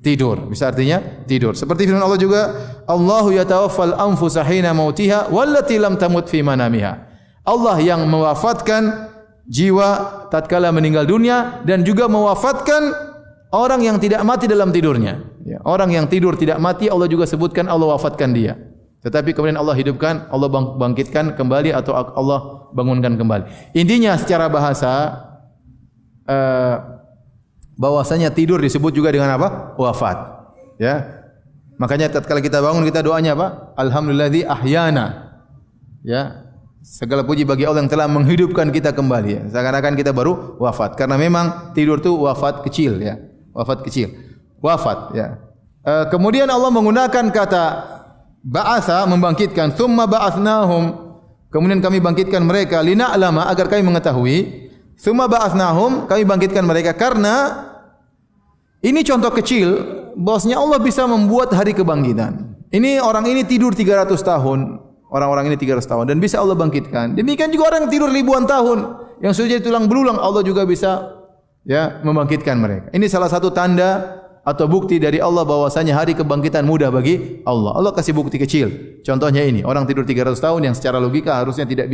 Tidur, bisa artinya tidur. Seperti firman Allah juga, Allahu yatawaffal anfusa hina mautiha wallati lam tamut fi manamiha. Allah yang mewafatkan jiwa tatkala meninggal dunia dan juga mewafatkan orang yang tidak mati dalam tidurnya. Ya, orang yang tidur tidak mati Allah juga sebutkan Allah wafatkan dia. Tetapi kemudian Allah hidupkan, Allah bangkitkan kembali atau Allah bangunkan kembali. Intinya secara bahasa bahwasanya tidur disebut juga dengan apa? Wafat. Ya. Makanya tatkala kita bangun kita doanya apa? Alhamdulilladzi ahyana. Ya. Segala puji bagi Allah yang telah menghidupkan kita kembali. Ya. Seakan-akan kita baru wafat karena memang tidur itu wafat kecil ya. Wafat kecil. Wafat ya. Kemudian Allah menggunakan kata ba'atha membangkitkan, thumma ba'athnahum. Kemudian kami bangkitkan mereka lina'lama agar kami mengetahui. Thumma ba'athnahum kami bangkitkan mereka karena ini contoh kecil bahwasanya Allah bisa membuat hari kebangkitan. Ini orang ini tidur 300 tahun. Orang-orang ini 300 tahun dan bisa Allah bangkitkan. Demikian juga orang yang tidur ribuan tahun yang sudah jadi tulang belulang Allah juga bisa ya membangkitkan mereka. Ini salah satu tanda atau bukti dari Allah bahwasanya hari kebangkitan mudah bagi Allah. Allah kasih bukti kecil. Contohnya ini, orang tidur 300 tahun yang secara logika harusnya tidak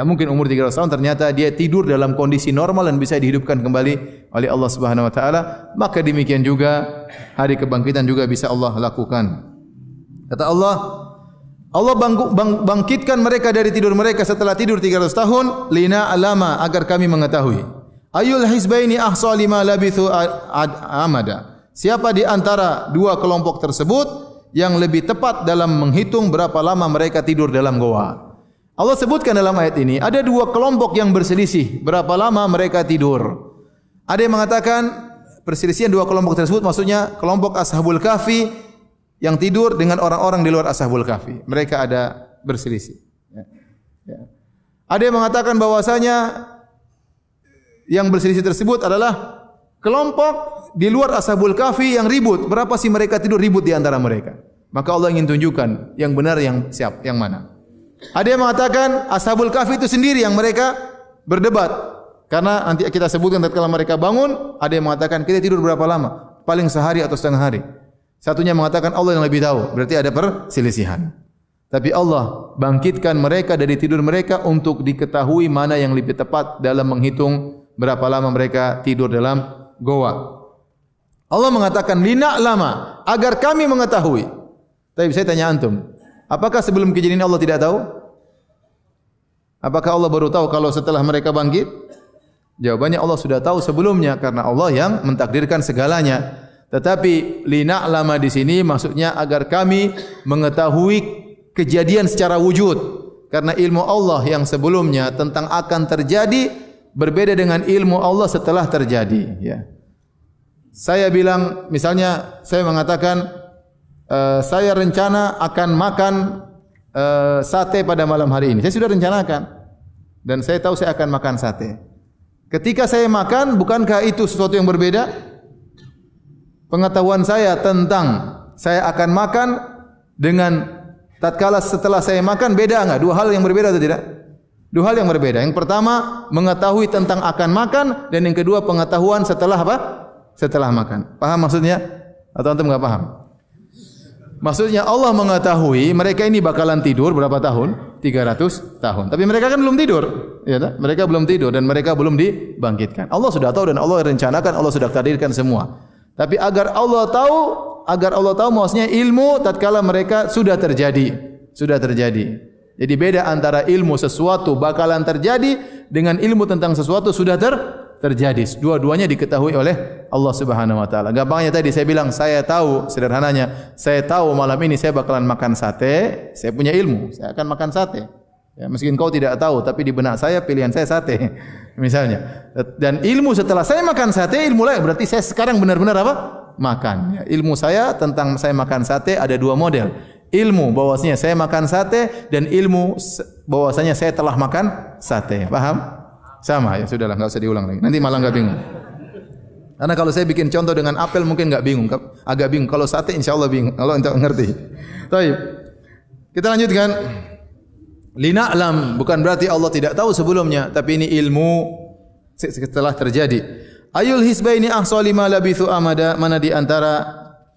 mungkin umur 300 tahun, ternyata dia tidur dalam kondisi normal dan bisa dihidupkan kembali oleh Allah Subhanahu wa taala. Maka demikian juga hari kebangkitan juga bisa Allah lakukan. Kata Allah, Allah bangkitkan mereka dari tidur mereka setelah tidur 300 tahun lina alama agar kami mengetahui. Ayul hizbaini ahsa lima labithu amada. Siapa di antara dua kelompok tersebut yang lebih tepat dalam menghitung berapa lama mereka tidur dalam goa? Allah sebutkan dalam ayat ini ada dua kelompok yang berselisih berapa lama mereka tidur. Ada yang mengatakan perselisihan dua kelompok tersebut maksudnya kelompok Ashabul Kahfi yang tidur dengan orang-orang di luar Ashabul Kahfi. Mereka ada berselisih. Ada yang mengatakan bahwasanya yang berselisih tersebut adalah kelompok di luar Ashabul Kahfi yang ribut. Berapa sih mereka tidur ribut di antara mereka? Maka Allah ingin tunjukkan yang benar yang mana. Ada yang mengatakan Ashabul Kahfi itu sendiri yang mereka berdebat. Karena nanti kita sebutkan tatkala mereka bangun, ada yang mengatakan kita tidur berapa lama? Paling sehari atau setengah hari. Satunya mengatakan Allah yang lebih tahu. Berarti ada perselisihan. Tapi Allah bangkitkan mereka dari tidur mereka untuk diketahui mana yang lebih tepat dalam menghitung berapa lama mereka tidur dalam goa. Allah mengatakan lina lama agar kami mengetahui. Tapi saya tanya antum, apakah sebelum kejadian ini Allah tidak tahu? Apakah Allah baru tahu kalau setelah mereka bangkit? Jawabannya Allah sudah tahu sebelumnya karena Allah yang mentakdirkan segalanya. Tetapi lina lama di sini maksudnya agar kami mengetahui kejadian secara wujud. Karena ilmu Allah yang sebelumnya tentang akan terjadi berbeda dengan ilmu Allah setelah terjadi. Ya. Saya bilang, misalnya saya mengatakan saya rencana akan makan sate pada malam hari ini. Saya sudah rencanakan dan saya tahu saya akan makan sate. Ketika saya makan, bukankah itu sesuatu yang berbeda? Pengetahuan saya tentang saya akan makan dengan tatkala setelah saya makan beda enggak? Dua hal yang berbeda atau tidak? Dua hal yang berbeda. Yang pertama, mengetahui tentang akan makan dan yang kedua pengetahuan setelah apa? Setelah makan. Paham maksudnya? Atau antum enggak paham? Maksudnya Allah mengetahui mereka ini bakalan tidur berapa tahun? 300 tahun. Tapi mereka kan belum tidur, ya tak? Mereka belum tidur dan mereka belum dibangkitkan. Allah sudah tahu dan Allah rencanakan, Allah sudah takdirkan semua. Tapi agar Allah tahu maksudnya ilmu tatkala mereka sudah terjadi. Jadi beda antara ilmu sesuatu bakalan terjadi dengan ilmu tentang sesuatu sudah terjadi. Dua-duanya diketahui oleh Allah Subhanahu wa taala. Gampangnya tadi saya bilang saya tahu, sederhananya, saya tahu malam ini saya bakalan makan sate, saya punya ilmu, saya akan makan sate. Ya, meskipun kau tidak tahu, tapi di benak saya pilihan saya sate, misalnya. Dan ilmu setelah saya makan sate, ilmu lain berarti saya sekarang benar-benar apa? Makan. Ya, ilmu saya tentang saya makan sate ada dua model. Ilmu bahwasanya saya makan sate dan ilmu bahwasanya saya telah makan sate. Paham? Sama ya, sudahlah, enggak usah diulang lagi. Nanti malah enggak bingung. Karena kalau saya bikin contoh dengan apel mungkin enggak bingung, agak bingung. Kalau sate insyaallah bingung. Allah enggak ngerti. Baik. Kita lanjutkan. Lina'lam bukan berarti Allah tidak tahu sebelumnya, tapi ini ilmu setelah terjadi. Ayul hisbaini ahsa lima labithu amada, mana di antara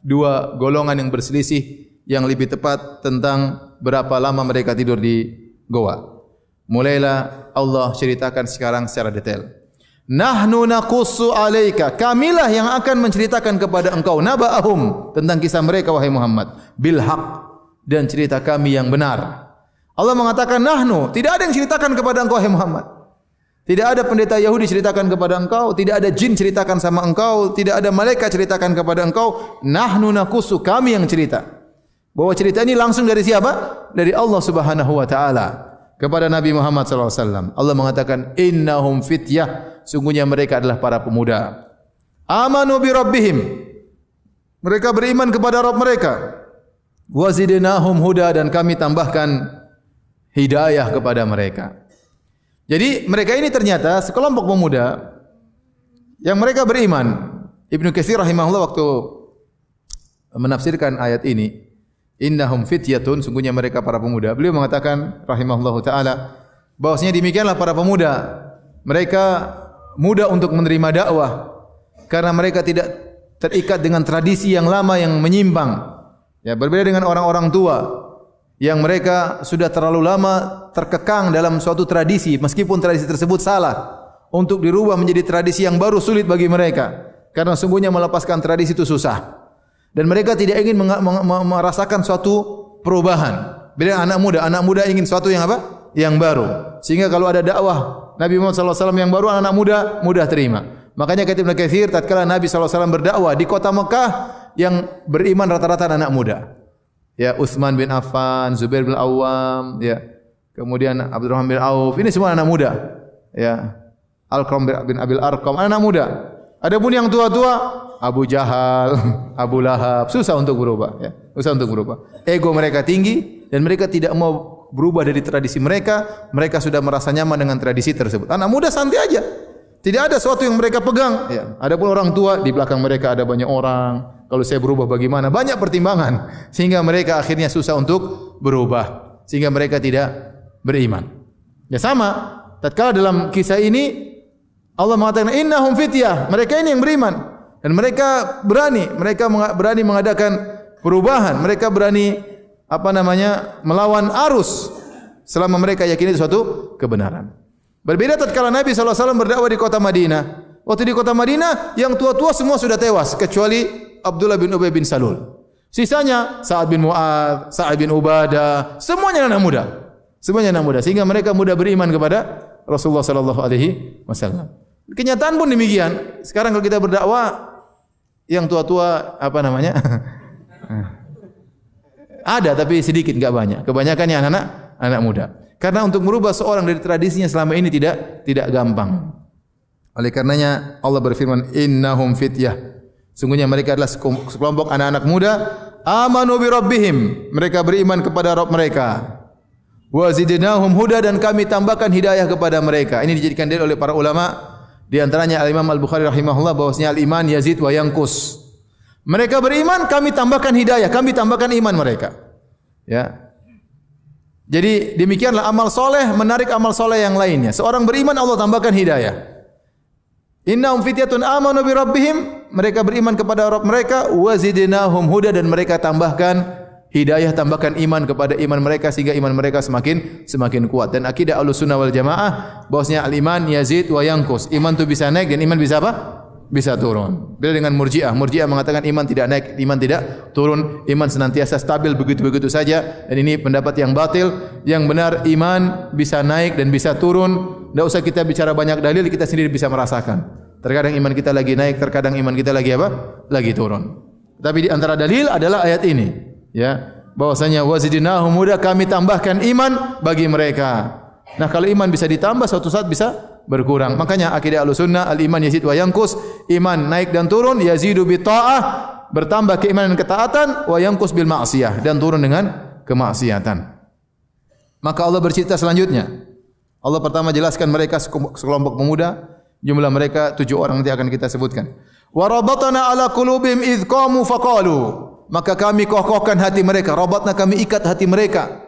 dua golongan yang berselisih yang lebih tepat tentang berapa lama mereka tidur di goa. Mulailah Allah ceritakan sekarang secara detail. Nahnu naqussu alaika, kamilah yang akan menceritakan kepada engkau naba'ahum, tentang kisah mereka wahai Muhammad, bil haq, dan cerita kami yang benar. Allah mengatakan nahnu, tidak ada yang ceritakan kepada engkau wahai Muhammad. Tidak ada pendeta Yahudi ceritakan kepada engkau, tidak ada jin ceritakan sama engkau, tidak ada malaikat ceritakan kepada engkau. Nahnu naqussu, kami yang cerita. Bahwa cerita ini langsung dari siapa? Dari Allah Subhanahu wa taala kepada Nabi Muhammad sallallahu alaihi wasallam. Allah mengatakan innahum fityah, sungguhnya mereka adalah para pemuda. Amanu bi rabbihim, mereka beriman kepada Rabb mereka. Wa zidnahum huda, dan kami tambahkan hidayah kepada mereka. Jadi mereka ini ternyata sekelompok pemuda yang mereka beriman. Ibnu Katsir rahimahullah waktu menafsirkan ayat ini, innahum fityatun, sungguhnya mereka para pemuda. Beliau mengatakan rahimahullahu taala bahwasanya demikianlah para pemuda. Mereka mudah untuk menerima dakwah karena mereka tidak terikat dengan tradisi yang lama yang menyimpang. Ya, berbeda dengan orang-orang tua yang mereka sudah terlalu lama terkekang dalam suatu tradisi, meskipun tradisi tersebut salah, untuk dirubah menjadi tradisi yang baru sulit bagi mereka, karena sungguhnya melepaskan tradisi itu susah, dan mereka tidak ingin merasakan suatu perubahan. Beda anak muda ingin suatu yang apa? Yang baru. Sehingga kalau ada dakwah Nabi Muhammad SAW yang baru, anak muda mudah terima. Makanya kata Ibnu Katsir, tatkala Nabi SAW berdakwah di kota Mekah, yang beriman rata-rata anak muda. Ya, Utsman bin Affan, Zubair bin Awam, ya. Kemudian Abdurrahman bin Auf, ini semua anak muda. Ya. Al-Qam bin Abil Arqam, anak muda. Adapun yang tua-tua, Abu Jahal, Abu Lahab, susah untuk berubah, ya. Susah untuk berubah. Ego mereka tinggi dan mereka tidak mau berubah dari tradisi mereka. Mereka sudah merasa nyaman dengan tradisi tersebut. Anak muda santai aja. Tidak ada sesuatu yang mereka pegang, ya. Adapun orang tua, di belakang mereka ada banyak orang. Kalau saya berubah bagaimana? Banyak pertimbangan. Sehingga mereka akhirnya susah untuk berubah. Sehingga mereka tidak beriman. Ya sama. Tatkala dalam kisah ini, Allah mengatakan, innahum fityah. Mereka ini yang beriman. Dan mereka berani. Mereka berani mengadakan perubahan. Mereka berani, melawan arus. Selama mereka yakini suatu kebenaran. Berbeda tatkala Nabi SAW berdakwah di kota Madinah. Waktu di kota Madinah, yang tua-tua semua sudah tewas. Kecuali Abdullah bin Ubay bin Salul. Sisanya Sa'ad bin Mu'adz, Sa'ad bin Ubadah, semuanya anak muda. Semuanya anak muda, sehingga mereka mudah beriman kepada Rasulullah sallallahu alaihi wasallam. Kenyataan pun demikian. Sekarang kalau kita berdakwah, yang tua-tua ada tapi sedikit, enggak banyak. Kebanyakan yang anak muda. Karena untuk merubah seorang dari tradisinya selama ini tidak gampang. Oleh karenanya Allah berfirman, innahum fityah. Sungguhnya mereka adalah sekelompok anak-anak muda, amanu bi rabbihim, mereka beriman kepada Rabb mereka. Wa zidnahum huda, dan kami tambahkan hidayah kepada mereka. Ini dijadikan dalil oleh para ulama, di antaranya Al-Imam Al-Bukhari rahimahullah, bahwasanya al-iman yazid wa yanqus. Mereka beriman, kami tambahkan hidayah, kami tambahkan iman mereka. Ya. Jadi demikianlah amal soleh menarik amal soleh yang lainnya. Seorang beriman, Allah tambahkan hidayah. Innahum fityatun amanu bi rabbihim, mereka beriman kepada Rabb mereka, wa zidnahum huda, dan mereka tambahkan hidayah, tambahkan iman kepada iman mereka, sehingga iman mereka semakin kuat. Dan akidah Ahlussunnah wal Jamaah bahwasanya al-iman yazid wa yanqus. Iman itu bisa naik dan iman bisa apa? Bisa turun. Beda dengan Murji'ah. Murji'ah mengatakan iman tidak naik, iman tidak turun, iman senantiasa stabil begitu-begitu saja. Dan ini pendapat yang batil. Yang benar, iman bisa naik dan bisa turun. Tidak usah kita bicara banyak dalil, kita sendiri bisa merasakan. Terkadang iman kita lagi naik, terkadang iman kita lagi apa? Lagi turun. Tapi di antara dalil adalah ayat ini, ya, bahwasanya wazidnahum huda, kami tambahkan iman bagi mereka. Nah, kalau iman bisa ditambah, suatu saat bisa berkurang. Makanya akidah Ahlussunnah, al-iman yazid wa yanqus, iman naik dan turun, yazidu bi ta'ah, bertambah keimanan dan ketaatan, wa yanqus bil ma'siyah, dan turun dengan kemaksiatan. Maka Allah bercerita selanjutnya. Allah pertama jelaskan mereka sekelompok pemuda, jumlah mereka 7 orang nanti akan kita sebutkan. Wa rabatna ala qulubihim idz qamu faqalu. Maka kami kokohkan hati mereka. Rabatna, kami ikat hati mereka.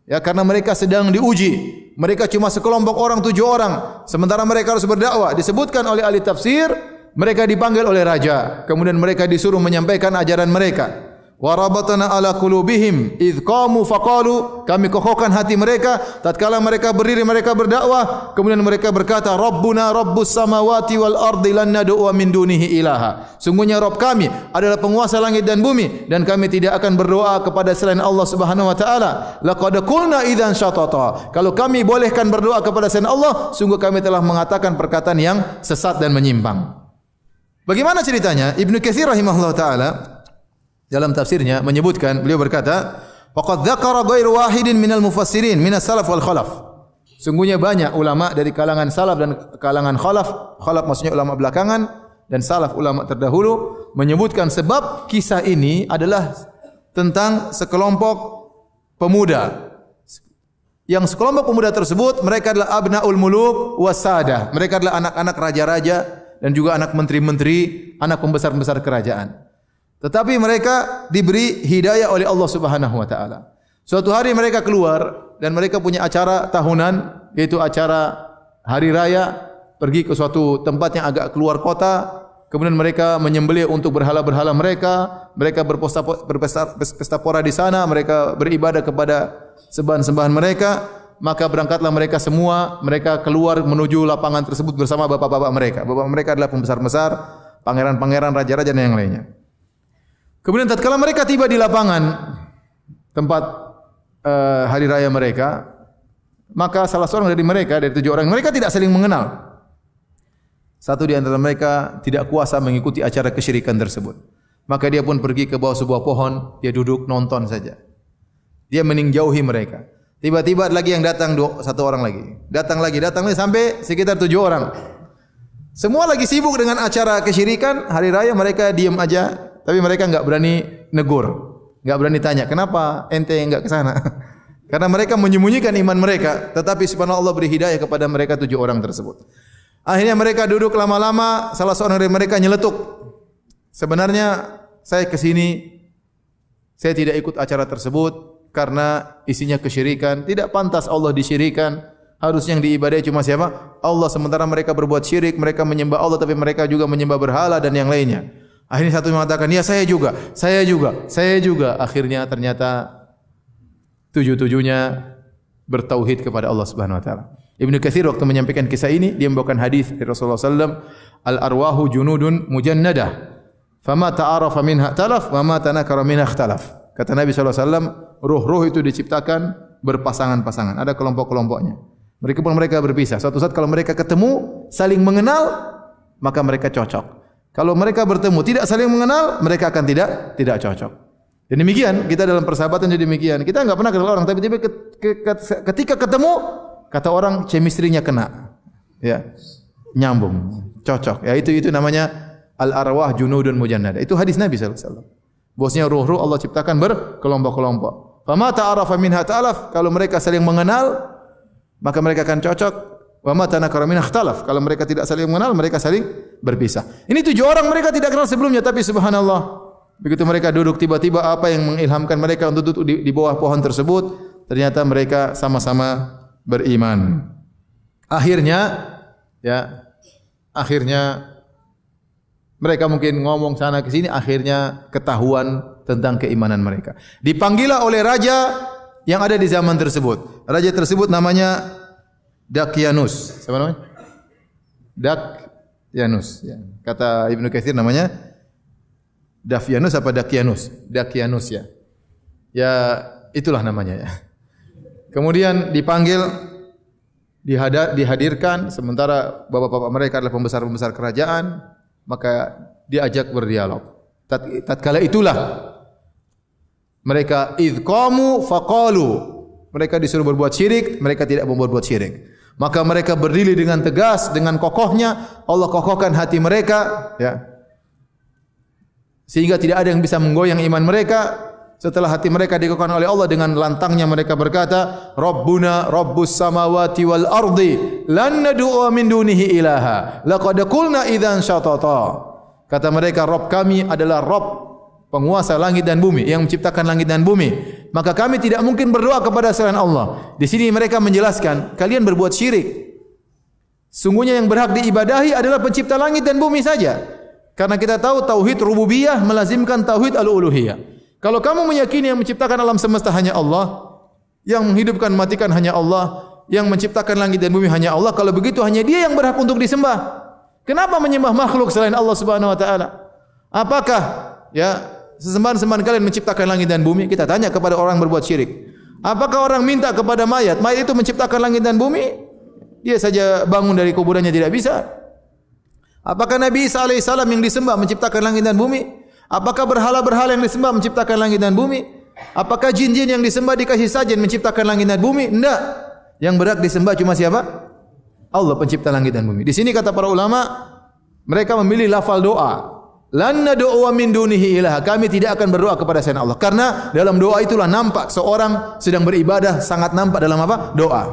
Ya, karena mereka sedang diuji. Mereka cuma sekelompok orang, 7 orang. Sementara mereka harus berdakwah. Disebutkan oleh ahli tafsir, mereka dipanggil oleh raja. Kemudian mereka disuruh menyampaikan ajaran mereka. Wa rabatna ala qulubihim idz qamu faqalu. Kami kokohkan hati mereka tatkala mereka berdiri, mereka berdakwah, kemudian mereka berkata, Rabbuna Rabbus samawati wal ardi lan nad'u min dunihi ilaha. Sungguhnya Rabb kami adalah penguasa langit dan bumi, dan kami tidak akan berdoa kepada selain Allah Subhanahu wa taala. Laqad qulna idzan syatata. Kalau kami bolehkan berdoa kepada selain Allah, sungguh kami telah mengatakan perkataan yang sesat dan menyimpang. Bagaimana ceritanya? Ibnu Katsir rahimahullah taala dalam tafsirnya menyebutkan, beliau berkata, faqad dzakara ghairu wahidin minal mufassirin minas salaf wal khalaf. Sungguhnya banyak ulama dari kalangan salaf dan kalangan khalaf. Khalaf maksudnya ulama belakangan dan salaf ulama terdahulu menyebutkan sebab kisah ini adalah tentang sekelompok pemuda. Yang sekelompok pemuda tersebut mereka adalah abnaul muluk wasada. Mereka adalah anak-anak raja-raja dan juga anak menteri-menteri, anak pembesar-pembesar kerajaan. Tetapi mereka diberi hidayah oleh Allah Subhanahu wa taala. Suatu hari mereka keluar dan mereka punya acara tahunan, yaitu acara hari raya, pergi ke suatu tempat yang agak keluar kota. Kemudian mereka menyembelih untuk berhala-berhala mereka. Mereka berpesta pora di sana, mereka beribadah kepada sembahan-sembahan mereka. Maka berangkatlah mereka semua, mereka keluar menuju lapangan tersebut bersama bapak-bapak mereka. Bapak mereka adalah pembesar-pembesar, pangeran-pangeran, raja-raja dan yang lainnya. Kemudian tatkala mereka tiba di lapangan tempat hari raya mereka, maka salah seorang dari mereka, dari 7 orang, mereka tidak saling mengenal. Satu di antara mereka tidak kuasa mengikuti acara kesyirikan tersebut. Maka dia pun pergi ke bawah sebuah pohon, dia duduk nonton saja. Dia meningjauhi mereka. Tiba-tiba lagi yang datang 1 orang lagi. Datang lagi sampai sekitar 7 orang. Semua lagi sibuk dengan acara kesyirikan, hari raya mereka diam aja. Tapi mereka enggak berani negur, enggak berani tanya, kenapa ente enggak ke sana? Karena mereka menyembunyikan iman mereka, tetapi subhanallah Allah beri hidayah kepada mereka 7 orang tersebut. Akhirnya mereka duduk lama-lama, salah seorang dari mereka nyeletuk. Sebenarnya saya ke sini, saya tidak ikut acara tersebut karena isinya kesyirikan, tidak pantas Allah disyirikan. Harusnya yang diibadahi cuma siapa? Allah, sementara mereka berbuat syirik, mereka menyembah Allah tapi mereka juga menyembah berhala dan yang lainnya. Akhirnya satu mengatakan, ya saya juga. Akhirnya ternyata 7-7-nya bertauhid kepada Allah Subhanahu wa taala. Ibnu Katsir waktu menyampaikan kisah ini, dia membawakan hadis dari Rasulullah sallallahu alaihi wasallam, al-arwahu junudun mujannadah, fama ta'arafa minha talaf wa ma tanakara minha ikhtalaf. Kata Nabi sallallahu alaihi wasallam, ruh-ruh itu diciptakan berpasangan-pasangan, ada kelompok-kelompoknya. Mereka berpisah. Suatu saat kalau mereka ketemu, saling mengenal, maka mereka cocok. Kalau mereka bertemu tidak saling mengenal, mereka akan tidak cocok. Dan demikian kita dalam persahabatan jadi demikian. Kita enggak pernah kenal orang, tapi ketika ketemu, kata orang chemistry-nya kena. Ya. Nyambung, cocok. Ya itu namanya al-arwah junudun mujannada. Itu hadis Nabi sallallahu alaihi wasallam. Bosnya ruh-ruh Allah ciptakan berkelompok-kelompok. Fama ta'arafa minha ta'alaf. Kalau mereka saling mengenal, maka mereka akan cocok. Wa ma tanakara min ikhtalaf. Kalau mereka tidak saling mengenal, mereka saling berpisah. Ini 7 orang mereka tidak kenal sebelumnya, tapi subhanallah, begitu mereka duduk, tiba-tiba apa yang mengilhamkan mereka untuk duduk di bawah pohon tersebut, ternyata mereka sama-sama beriman. Akhirnya mereka mungkin ngomong sana ke sini, akhirnya ketahuan tentang keimanan mereka. Dipanggillah oleh raja yang ada di zaman tersebut. Raja tersebut namanya Dakyanus. Siapa namanya? Dakyanus. Ya. Kata Ibnu Katsir namanya Dafyanus apa Dakyanus? Dakyanus ya. Ya itulah namanya ya. Kemudian dipanggil, dihadirkan, sementara bapak-bapak mereka adalah pembesar-pembesar kerajaan, maka diajak berdialog. Tatkala itulah mereka idqamu faqalu. Mereka disuruh berbuat syirik, mereka tidak mau berbuat syirik. Maka mereka berdiri dengan tegas, dengan kokohnya. Allah kokohkan hati mereka, ya. Sehingga tidak ada yang bisa menggoyang iman mereka. Setelah hati mereka dikokohkan oleh Allah, dengan lantangnya mereka berkata, Rabbuna Rabbus samawati wal ardi lan nad'u min dunihi ilaha laqad qulna idzan syatata. Kata mereka, Rabb kami adalah Rabb penguasa langit dan bumi, yang menciptakan langit dan bumi. Maka kami tidak mungkin berdoa kepada selain Allah. Di sini mereka menjelaskan, kalian berbuat syirik. Sungguhnya yang berhak diibadahi adalah pencipta langit dan bumi saja. Karena kita tahu tauhid rububiyah melazimkan tauhid al-uluhiyah. Kalau kamu meyakini yang menciptakan alam semesta hanya Allah, yang menghidupkan matikan hanya Allah, yang menciptakan langit dan bumi hanya Allah, kalau begitu hanya Dia yang berhak untuk disembah. Kenapa menyembah makhluk selain Allah Subhanahu wa taala? Apakah sesembahan-sembahan kalian menciptakan langit dan bumi? Kita tanya kepada orang berbuat syirik. Apakah orang minta kepada mayat itu menciptakan langit dan bumi? Dia saja bangun dari kuburannya tidak bisa. Apakah Nabi Isa alaihissalam yang disembah menciptakan langit dan bumi? Apakah berhala-berhala yang disembah menciptakan langit dan bumi? Apakah jin-jin yang disembah dikasih sajen menciptakan langit dan bumi? Tidak. Yang berhak disembah cuma siapa? Allah pencipta langit dan bumi. Di sini kata para ulama, mereka memilih lafal doa. Lan nad'u min dunihi ilaha. Kami tidak akan berdoa kepada selain Allah. Karena dalam doa itulah nampak seorang sedang beribadah, sangat nampak dalam apa? Doa.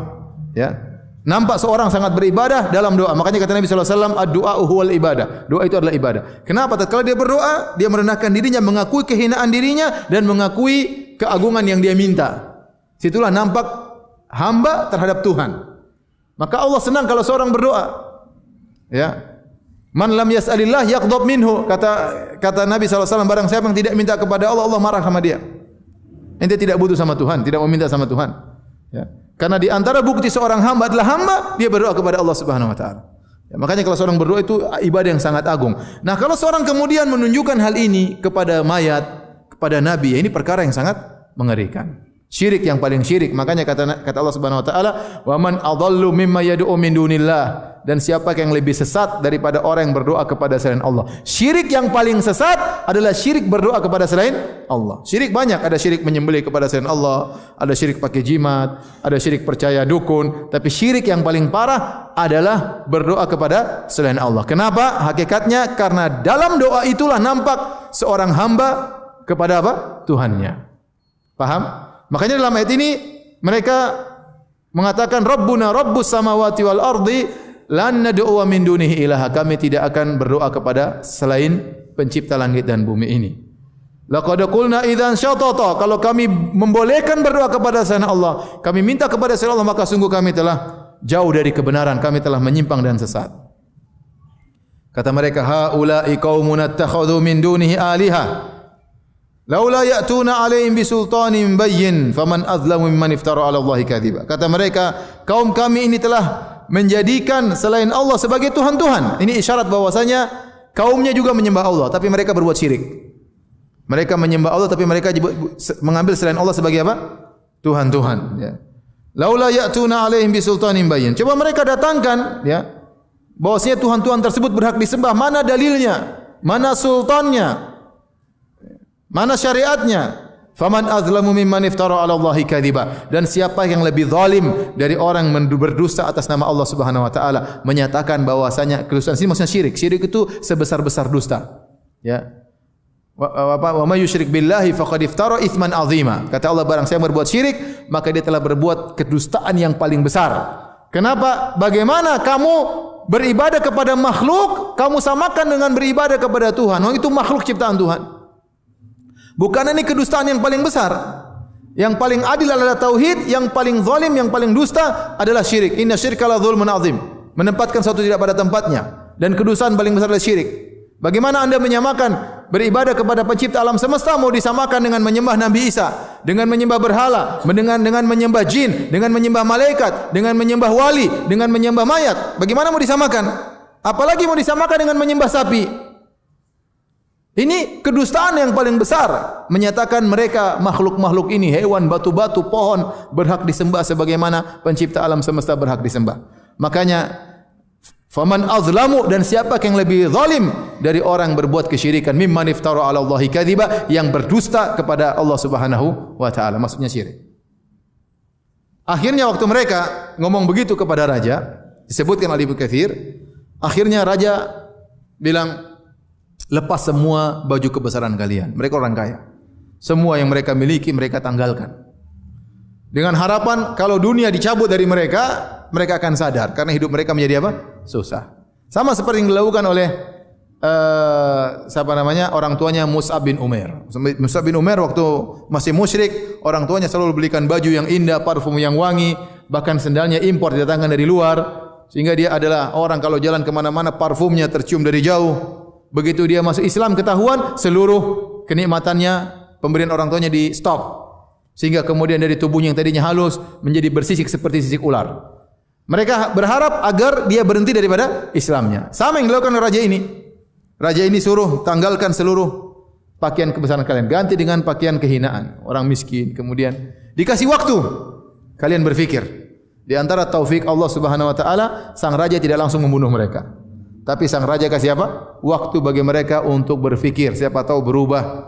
Ya. Nampak seorang sangat beribadah dalam doa. Makanya kata Nabi sallallahu alaihi wasallam, ad-du'a huwal ibadah. Doa itu adalah ibadah. Kenapa? Tatkala dia berdoa, dia merendahkan dirinya, mengakui kehinaan dirinya dan mengakui keagungan yang dia minta. Situlah nampak hamba terhadap Tuhan. Maka Allah senang kalau seorang berdoa. Ya. Man lam yas'alillah yaghdab minhu. Kata Nabi SAW, barang siapa yang tidak minta kepada Allah, Allah marah sama dia. Ente tidak butuh sama Tuhan, tidak mau minta sama Tuhan. Ya. Karena di antara bukti seorang hamba adalah hamba, dia berdoa kepada Allah Subhanahu wa taala. Ya, makanya kalau seorang berdoa itu ibadah yang sangat agung. Nah, kalau seorang kemudian menunjukkan hal ini kepada mayat, kepada nabi, ya ini perkara yang sangat mengerikan. Syirik yang paling syirik. Makanya kata Allah Subhanahu wa taala, "Wa man adallu mimma yad'u min dunillah." Dan siapa yang lebih sesat daripada orang yang berdoa kepada selain Allah? Syirik yang paling sesat adalah syirik berdoa kepada selain Allah. Syirik banyak, ada syirik menyembelih kepada selain Allah, ada syirik pakai jimat, ada syirik percaya dukun, tapi syirik yang paling parah adalah berdoa kepada selain Allah. Kenapa? Hakikatnya karena dalam doa itulah nampak seorang hamba kepada apa? Tuhannya. Paham? Makanya dalam ayat ini mereka mengatakan Rabbuna Rabbus samawati wal ardi lan nad'u min dunihi ilaha. Kami tidak akan berdoa kepada selain pencipta langit dan bumi ini. Laqad qulna idzan syatata. Kalau kami membolehkan berdoa kepada selain Allah, kami minta kepada selain Allah, maka sungguh kami telah jauh dari kebenaran, kami telah menyimpang dan sesat. Kata mereka, haula'i qaumun attakhadhu min dunihi aliha. Laula ya'tuna 'alaihim bisultanin bayyin faman azlamu mimman iftara 'ala Allahi kadhiba. Kata mereka, kaum kami ini telah menjadikan selain Allah sebagai tuhan-tuhan. Ini isyarat bahwasanya kaumnya juga menyembah Allah, tapi mereka berbuat syirik. Mereka menyembah Allah, tapi mereka mengambil selain Allah sebagai apa? Tuhan-tuhan. Ya. Laula ya'tuna 'alaihim bisultanin bayyin. Coba mereka datangkan, ya, bahwasanya tuhan-tuhan tersebut berhak disembah. Mana dalilnya? Mana sultannya? Mana syariatnya? Faman azlamu mimman iftara 'ala Allahi kadhiba. Dan siapa yang lebih zalim dari orang berdusta atas nama Allah Subhanahu wa taala, menyatakan bahwasanya kedustaan ini maksudnya syirik. Syirik itu sebesar-besar dusta. Ya. Wa may yusyrik billahi faqad iftara itsman 'azima. Kata Allah, barang siapa berbuat syirik, maka dia telah berbuat kedustaan yang paling besar. Kenapa? Bagaimana kamu beribadah kepada makhluk, kamu samakan dengan beribadah kepada Tuhan? Oh, itu makhluk ciptaan Tuhan. Bukan ini kedustaan yang paling besar. Yang paling adil adalah tauhid, yang paling zalim, yang paling dusta adalah syirik. Inna syirka la dzulmun azim. Menempatkan sesuatu tidak pada tempatnya, dan kedustaan paling besar adalah syirik. Bagaimana Anda menyamakan beribadah kepada pencipta alam semesta mau disamakan dengan menyembah Nabi Isa, dengan menyembah berhala, dengan menyembah jin, dengan menyembah malaikat, dengan menyembah wali, dengan menyembah mayat? Bagaimana mau disamakan? Apalagi mau disamakan dengan menyembah sapi? Ini kedustaan yang paling besar, menyatakan mereka makhluk-makhluk ini, hewan, batu-batu, pohon berhak disembah sebagaimana pencipta alam semesta berhak disembah. Makanya faman azlamu, dan siapa yang lebih zalim dari orang berbuat kesyirikan, mimman iftara 'ala Allahi kadhiba, yang berdusta kepada Allah Subhanahu wa taala, maksudnya syirik. Akhirnya waktu mereka ngomong begitu kepada raja, disebutkan oleh Ibnu Katsir, akhirnya raja bilang, lepas semua baju kebesaran kalian. Mereka orang kaya. Semua yang mereka miliki mereka tanggalkan. Dengan harapan kalau dunia dicabut dari mereka, mereka akan sadar karena hidup mereka menjadi apa? Susah. Sama seperti yang dilakukan oleh siapa namanya? Orang tuanya Mus'ab bin Umair. Mus'ab bin Umair waktu masih musyrik, orang tuanya selalu belikan baju yang indah, parfum yang wangi, bahkan sendalnya impor didatangkan dari luar, sehingga dia adalah orang kalau jalan kemana-mana parfumnya tercium dari jauh. Begitu dia masuk Islam ketahuan, seluruh kenikmatannya pemberian orang tuanya di stop, sehingga kemudian dari tubuhnya yang tadinya halus menjadi bersisik seperti sisik ular. Mereka berharap agar dia berhenti daripada Islamnya. Sama yang dilakukan oleh raja ini. Raja ini suruh tanggalkan seluruh pakaian kebesaran kalian, ganti dengan pakaian kehinaan orang miskin. Kemudian dikasih waktu, kalian berfikir. Di antara taufik Allah Subhanahu wa taala, sang raja tidak langsung membunuh mereka. Tapi sang raja kasih apa? Waktu bagi mereka untuk berfikir, siapa tahu berubah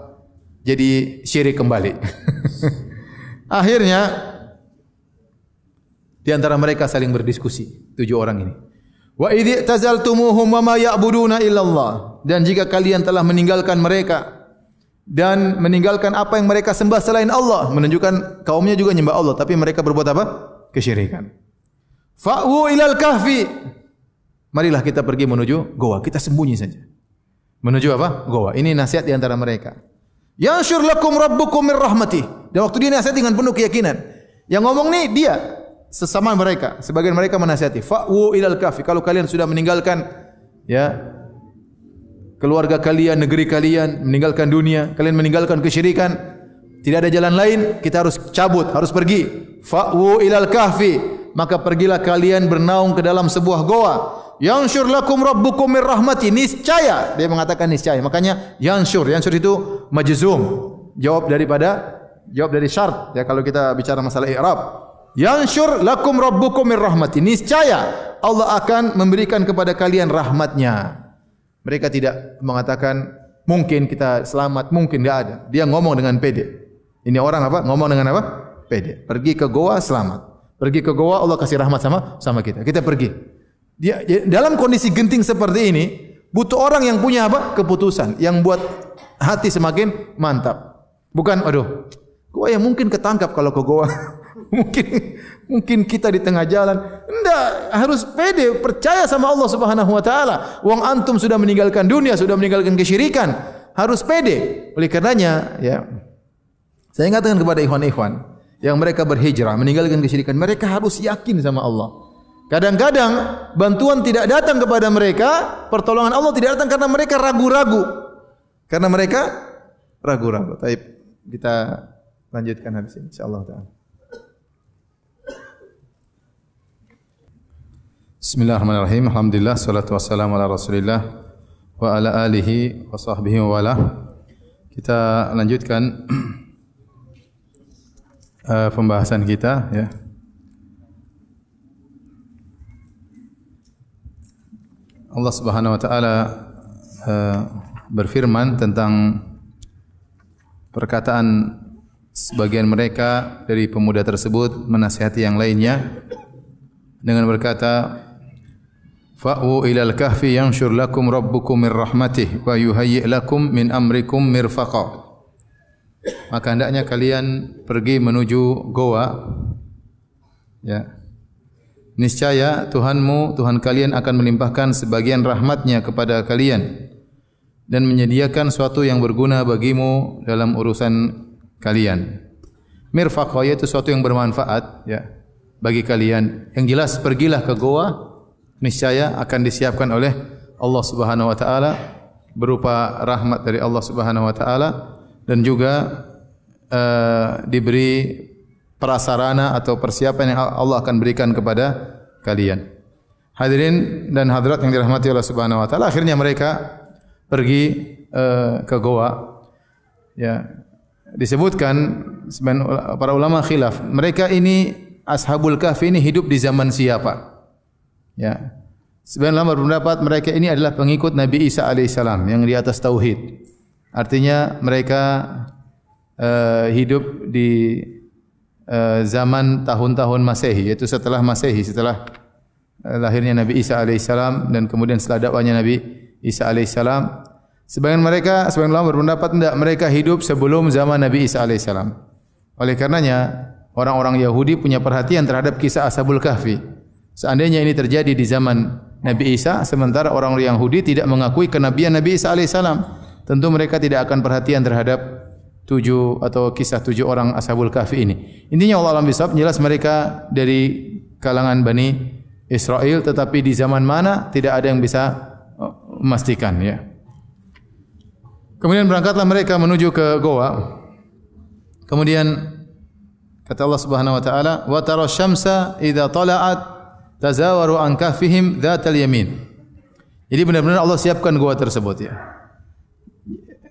jadi syirik kembali. Akhirnya di antara mereka saling berdiskusi, 7 orang ini. Wa idh tazaltumuhum wa ma ya'buduna illallah. Dan jika kalian telah meninggalkan mereka dan meninggalkan apa yang mereka sembah selain Allah, menunjukkan kaumnya juga menyembah Allah, tapi mereka berbuat apa? Kesyirikan. Fa'u ilal kahfi. Marilah kita pergi menuju goa, kita sembunyi saja. Menuju apa? Goa. Ini nasihat di antara mereka. Yansyur lakum rabbukum mir rahmatih. Dan waktu dia nasihat dengan penuh keyakinan. Yang ngomong nih dia sesama mereka, sebagian mereka menasihati, fa'u ilal kahfi, kalau kalian sudah meninggalkan ya keluarga kalian, negeri kalian, meninggalkan dunia, kalian meninggalkan kesyirikan, tidak ada jalan lain, kita harus cabut, harus pergi. Fa'u ilal kahfi, maka pergilah kalian bernaung ke dalam sebuah goa. Yansyur lakum rabbukum mir rahmati, niscaya, dia mengatakan niscaya. Makanya yansyur itu majzum, jawab dari syarat ya kalau kita bicara masalah i'rab. Yansyur lakum rabbukum mir rahmati, niscaya Allah akan memberikan kepada kalian rahmatnya. Mereka tidak mengatakan mungkin kita selamat, mungkin tidak ada. Dia ngomong dengan pede. Ini orang apa? Ngomong dengan apa? Pede. Pergi ke goa selamat. Pergi ke goa Allah kasih rahmat sama kita. Kita pergi. Dia dalam kondisi genting seperti ini butuh orang yang punya apa? Keputusan, yang buat hati semakin mantap. Bukan aduh, goa yang mungkin ketangkap kalau ke goa. Mungkin kita di tengah jalan. Enggak, harus pede, percaya sama Allah Subhanahu wa taala. Wong antum sudah meninggalkan dunia, sudah meninggalkan kesyirikan, harus pede. Oleh karenanya, ya. Saya ingatkan kepada ikhwan-ikhwan yang mereka berhijrah, meninggalkan kesyirikan, mereka harus yakin sama Allah. Kadang-kadang bantuan tidak datang kepada mereka, pertolongan Allah tidak datang karena mereka ragu-ragu. Baik, kita lanjutkan habis ini insyaallah taala. Bismillahirrahmanirrahim. Alhamdulillah, salatu wassalamu ala Rasulillah wa ala alihi wa sahbihi wa wala. Kita lanjutkan pembahasan kita ya. Allah Subhanahu wa taala berfirman tentang perkataan sebagian mereka dari pemuda tersebut menasihati yang lainnya dengan berkata, fa'u ilal kahfi yanshur lakum rabbukum mir rahmatih wa yuhayyi' lakum min amrikum mirfaqa. Maka hendaknya kalian pergi menuju goa ya. Niscaya Tuhanmu, Tuhan kalian akan melimpahkan sebagian rahmatnya kepada kalian dan menyediakan suatu yang berguna bagimu dalam urusan kalian. Mirfaqa yaitu suatu yang bermanfaat ya bagi kalian. Yang jelas pergilah ke goa, niscaya akan disiapkan oleh Allah Subhanahu wa taala berupa rahmat dari Allah Subhanahu wa taala dan juga diberi prasarana atau persiapan yang Allah akan berikan kepada kalian. Hadirin dan hadirat yang dirahmati Allah Subhanahu wa taala, akhirnya mereka pergi ke goa. Ya, disebutkan para ulama khilaf, mereka ini Ashabul Kahfi ini hidup di zaman siapa? Ya. Sebagian ulama berpendapat mereka ini adalah pengikut Nabi Isa alaihissalam yang di atas tauhid. Artinya mereka hidup di zaman tahun-tahun Masehi, yaitu setelah Masehi, setelah lahirnya Nabi Isa alaihissalam dan kemudian setelah dakwahnya Nabi Isa alaihissalam. Sebagian ulama berpendapat tidak, mereka hidup sebelum zaman Nabi Isa alaihissalam. Oleh karenanya orang-orang Yahudi punya perhatian terhadap kisah Ashabul Kahfi. Seandainya ini terjadi di zaman Nabi Isa, sementara orang-orang Yahudi tidak mengakui kenabian Nabi Isa alaihissalam. Tentu mereka tidak akan perhatian terhadap 7 atau kisah 7 orang Ashabul Kahfi ini. Intinya Allah alam bisawab, jelas mereka dari kalangan Bani Israel, tetapi di zaman mana tidak ada yang bisa memastikan, ya. Kemudian berangkatlah mereka menuju ke goa. Kemudian kata Allah Subhanahu wa taala, "Wa tara syamsa idza tala'at tazawaru an kahfihim dzatal yamin." Jadi benar-benar Allah siapkan goa tersebut, ya.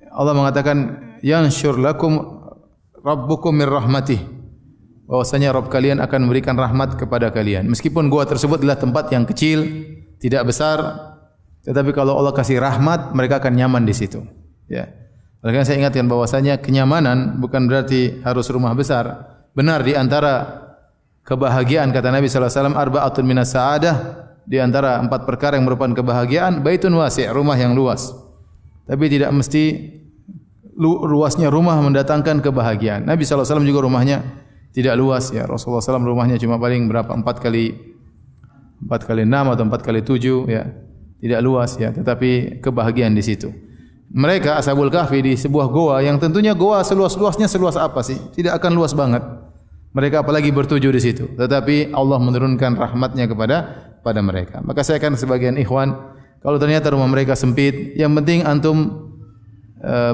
Allah mengatakan, "Yanshur lakum rabbukum mir rahmatih." Bahwasanya Rabb kalian akan memberikan rahmat kepada kalian. Meskipun goa tersebut adalah tempat yang kecil, tidak besar, tetapi kalau Allah kasih rahmat, mereka akan nyaman di situ. Ya. Oleh karena saya ingatkan bahwasanya kenyamanan bukan berarti harus rumah besar. Benar, di antara kebahagiaan kata Nabi sallallahu alaihi wasallam, arba'atun minas sa'adah, di antara 4 perkara yang merupakan kebahagiaan, baitun wasi', rumah yang luas. Tapi tidak mesti luasnya rumah mendatangkan kebahagiaan. Nabi sallallahu alaihi wasallam juga rumahnya tidak luas, ya. Rasulullah SAW rumahnya cuma paling berapa? 4 kali 6 atau 4 kali 7, ya. Tidak luas, ya, tetapi kebahagiaan di situ. Mereka Ashabul Kahfi di sebuah goa yang tentunya goa seluas-luasnya seluas apa sih? Tidak akan luas banget. Mereka apalagi bertujuh di situ. Tetapi Allah menurunkan rahmatnya kepada mereka. Maka saya akan sebagian ikhwan, kalau ternyata rumah mereka sempit, yang penting antum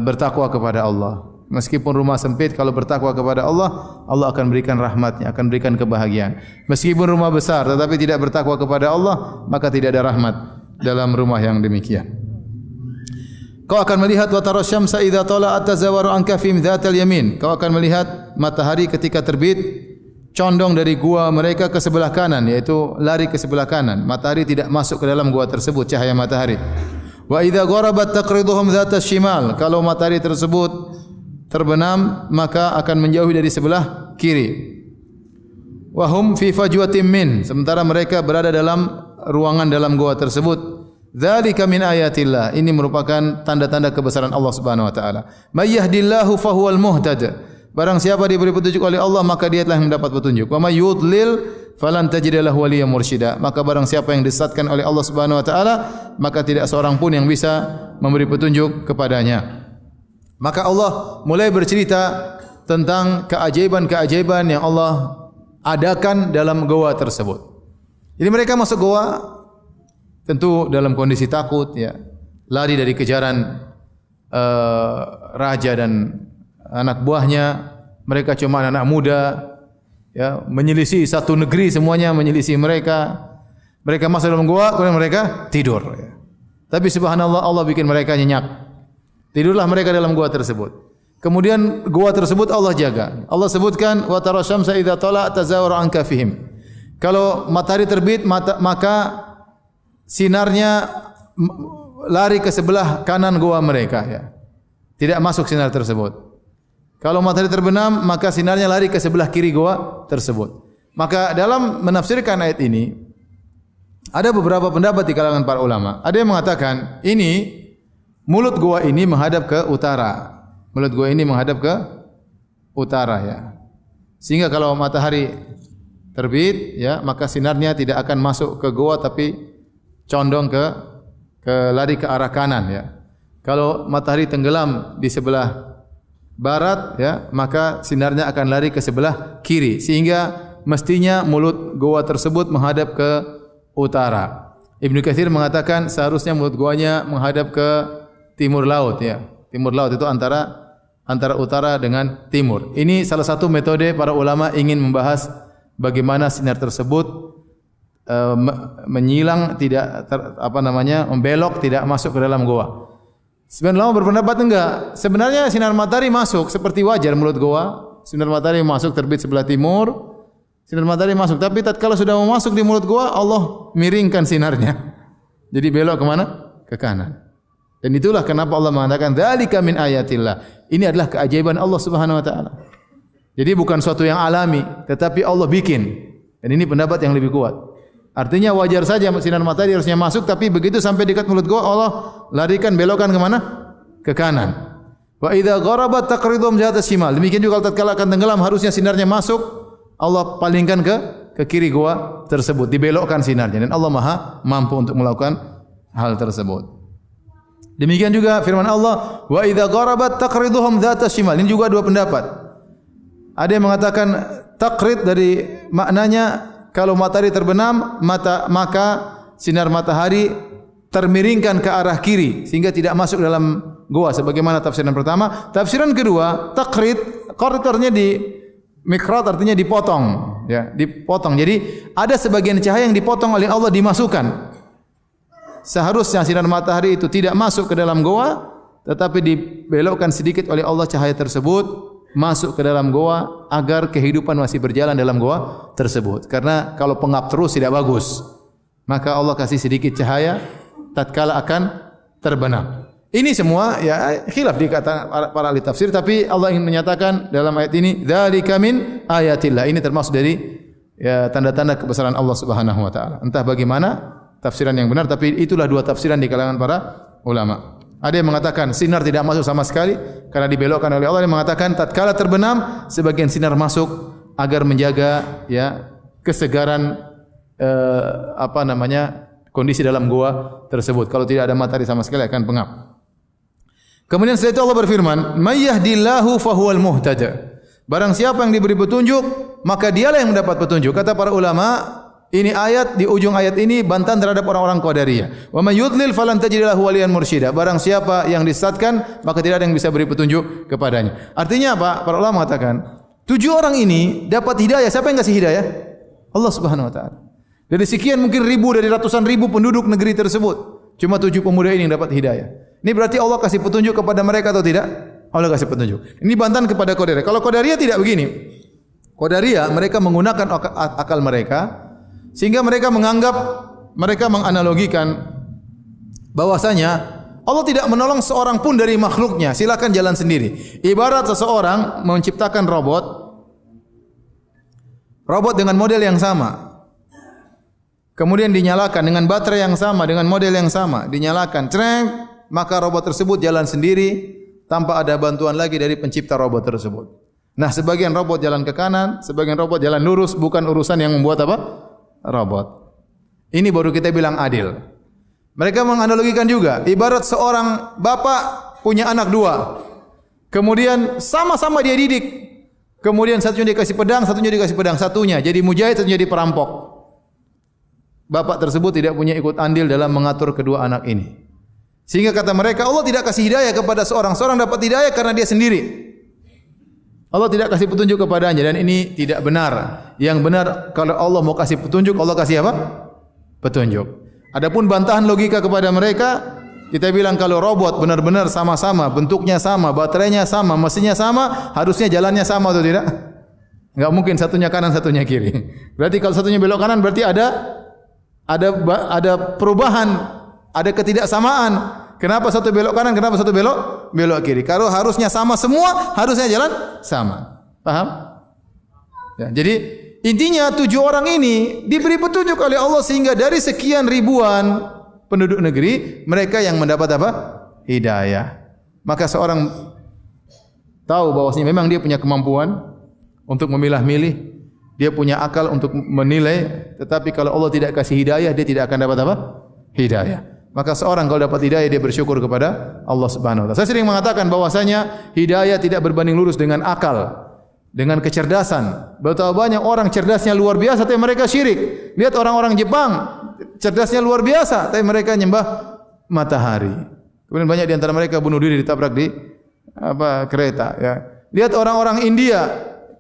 bertakwa kepada Allah. Meskipun rumah sempit, kalau bertakwa kepada Allah, Allah akan berikan rahmatnya, akan berikan kebahagiaan. Meskipun rumah besar, tetapi tidak bertakwa kepada Allah, maka tidak ada rahmat dalam rumah yang demikian. Kau akan melihat wa tara syamsa idza tala'at tazawaru an kafim dzatal yamin. Kau akan melihat matahari ketika terbit condong dari gua mereka ke sebelah kanan, yaitu lari ke sebelah kanan. Matahari tidak masuk ke dalam gua tersebut, cahaya matahari. Wa idza gharabat taqriduhum dzatas shimal. Kalau matahari tersebut terbenam, maka akan menjauhi dari sebelah kiri. Wa hum fi fajwatin min. Sementara mereka berada dalam ruangan dalam gua tersebut. Dzalika min ayatillah. Ini merupakan tanda-tanda kebesaran Allah Subhanahu wa taala. May yahdillahu fahuwal muhtad. Barang siapa diberi petunjuk oleh Allah, maka dia telah mendapat petunjuk. Wa may yudlil falan tajida lahu waliyyan mursyida. Maka barang siapa yang disesatkan oleh Allah Subhanahu wa taala, maka tidak seorang pun yang bisa memberi petunjuk kepadanya. Maka Allah mulai bercerita tentang keajaiban-keajaiban yang Allah adakan dalam goa tersebut. Jadi mereka masuk goa tentu dalam kondisi takut, ya, lari dari kejaran raja dan anak buahnya. Mereka cuma anak muda, ya, menyelisih satu negeri, semuanya menyelisih mereka. Mereka masuk dalam gua, kemudian mereka tidur, ya. Tapi subhanallah, Allah bikin mereka nyenyak. Tidurlah mereka dalam gua tersebut. Kemudian gua tersebut Allah jaga. Allah sebutkan wa tara syamsa idza tala'at tazawwaru an kafihim. Kalau matahari terbit, maka sinarnya lari ke sebelah kanan gua mereka, ya. Tidak masuk sinar tersebut. Kalau matahari terbenam, maka sinarnya lari ke sebelah kiri gua tersebut. Maka dalam menafsirkan ayat ini ada beberapa pendapat di kalangan para ulama. Ada yang mengatakan ini mulut gua ini menghadap ke utara. Mulut gua ini menghadap ke utara, ya. Sehingga kalau matahari terbit, ya, maka sinarnya tidak akan masuk ke gua tapi condong ke lari ke arah kanan, ya. Kalau matahari tenggelam di sebelah barat, ya, maka sinarnya akan lari ke sebelah kiri, sehingga mestinya mulut goa tersebut menghadap ke utara. Ibnu Katsir mengatakan seharusnya mulut goanya menghadap ke timur laut, ya. Timur laut itu antara utara dengan timur. Ini salah satu metode para ulama ingin membahas bagaimana sinar tersebut menyilang, tidak membelok, tidak masuk ke dalam goa. Sebenarnya ulama berpendapat enggak. Sebenarnya sinar matahari masuk seperti wajar mulut goa. Sinar matahari masuk terbit sebelah timur, sinar matahari masuk. Tapi tatkala sudah mau masuk di mulut goa, Allah miringkan sinarnya. Jadi belok ke mana? Ke kanan. Dan itulah kenapa Allah mengatakan dzalika min ayatillah. Ini adalah keajaiban Allah Subhanahu wa taala. Jadi bukan suatu yang alami, tetapi Allah bikin. Dan ini pendapat yang lebih kuat. Artinya wajar saja sinar matahari harusnya masuk, tapi begitu sampai dekat mulut gua, Allah larikan, belokkan ke mana? Ke kanan. Wa idza gharabat taqridum jihad shimal. Demikian juga kalau tatkala akan tenggelam, harusnya sinarnya masuk, Allah palingkan ke ke kiri gua tersebut, dibelokkan sinarnya, dan Allah Maha mampu untuk melakukan hal tersebut. Demikian juga firman Allah, wa idza gharabat taqriduhum dzata shimal. Ini juga dua pendapat. Ada yang mengatakan taqrid dari maknanya kalau matahari terbenam, maka sinar matahari termiringkan ke arah kiri sehingga tidak masuk dalam gua, sebagaimana tafsiran pertama. Tafsiran kedua, taqrid, qard artinya mikrat artinya dipotong, ya, dipotong. Jadi ada sebagian cahaya yang dipotong oleh Allah dimasukkan. Seharusnya sinar matahari itu tidak masuk ke dalam gua, tetapi dibelokkan sedikit oleh Allah cahaya tersebut masuk ke dalam gua agar kehidupan masih berjalan dalam gua tersebut. Karena kalau pengap terus tidak bagus. Maka Allah kasih sedikit cahaya tatkala akan terbenam. Ini semua ya khilaf di kata para ahli tafsir, tapi Allah ingin menyatakan dalam ayat ini dzalika min ayatillah. Ini termasuk dari ya tanda-tanda kebesaran Allah Subhanahu wa taala. Entah bagaimana tafsiran yang benar, tapi itulah dua tafsiran di kalangan para ulama. Ada yang mengatakan sinar tidak masuk sama sekali karena dibelokkan oleh Allah. Yang mengatakan tatkala terbenam sebagian sinar masuk agar menjaga ya kesegaran kondisi dalam gua tersebut. Kalau tidak ada matahari sama sekali akan pengap. Kemudian setelah itu Allah berfirman, "May yahdillahu fahuwal muhtada." Barang siapa yang diberi petunjuk, maka dialah yang mendapat petunjuk. Kata para ulama, ini ayat, di ujung ayat ini bantahan terhadap orang-orang Qadariyah. Wa may yudlil falan tajid lahu waliyan mursyida. Barang siapa yang disesatkan, maka tidak ada yang bisa beri petunjuk kepadanya. Artinya apa? Para ulama mengatakan, 7 orang ini dapat hidayah. Siapa yang kasih hidayah? Allah Subhanahu wa taala. Dari sekian mungkin dari ratusan ribu penduduk negeri tersebut, cuma 7 pemuda ini yang dapat hidayah. Ini berarti Allah kasih petunjuk kepada mereka atau tidak? Allah kasih petunjuk. Ini bantahan kepada Qadariyah. Kalau Qadariyah tidak begini. Qadariyah mereka menggunakan akal mereka sehingga mereka menganalogikan bahwasanya Allah tidak menolong seorang pun dari makhluknya. Silakan jalan sendiri. Ibarat seseorang menciptakan robot dengan model yang sama. Kemudian dinyalakan dengan baterai yang sama, dengan model yang sama, dinyalakan, maka robot tersebut jalan sendiri tanpa ada bantuan lagi dari pencipta robot tersebut. Nah, sebagian robot jalan ke kanan, sebagian robot jalan lurus, bukan urusan yang membuat robot. Ini baru kita bilang adil. Mereka menganalogikan juga, ibarat seorang bapak punya anak 2. Kemudian sama-sama dia didik. Kemudian satunya dikasih pedang, satunya dikasih pedang, satunya jadi mujahid, satunya jadi perampok. Bapak tersebut tidak punya ikut andil dalam mengatur kedua anak ini. Sehingga kata mereka, Allah tidak kasih hidayah kepada seorang dapat hidayah karena dia sendiri. Allah tidak kasih petunjuk kepadanya, dan ini tidak benar. Yang benar kalau Allah mau kasih petunjuk, Allah kasih apa? Petunjuk. Adapun bantahan logika kepada mereka, kita bilang kalau robot benar-benar sama-sama, bentuknya sama, baterainya sama, mesinnya sama, harusnya jalannya sama atau tidak? Enggak mungkin satunya kanan, satunya kiri. Berarti kalau satunya belok kanan berarti ada perubahan, ada ketidaksamaan. Kenapa satu belok kanan, kenapa satu belok kiri? Kalau harusnya sama semua, harusnya jalan sama. Paham? Ya, jadi intinya 7 orang ini diberi petunjuk oleh Allah sehingga dari sekian ribuan penduduk negeri, mereka yang mendapat apa? Hidayah. Maka seorang tahu bahwasanya memang dia punya kemampuan untuk memilah-milih, dia punya akal untuk menilai, tetapi kalau Allah tidak kasih hidayah, dia tidak akan dapat apa? Hidayah. Maka seorang kalau dapat hidayah, dia bersyukur kepada Allah Subhanahu wa taala. Saya sering mengatakan bahwasanya hidayah tidak berbanding lurus dengan akal, dengan kecerdasan. Betapa banyak orang cerdasnya luar biasa tapi mereka syirik. Lihat orang-orang Jepang, cerdasnya luar biasa tapi mereka nyembah matahari. Kemudian banyak di antara mereka bunuh diri ditabrak di kereta, ya. Lihat orang-orang India,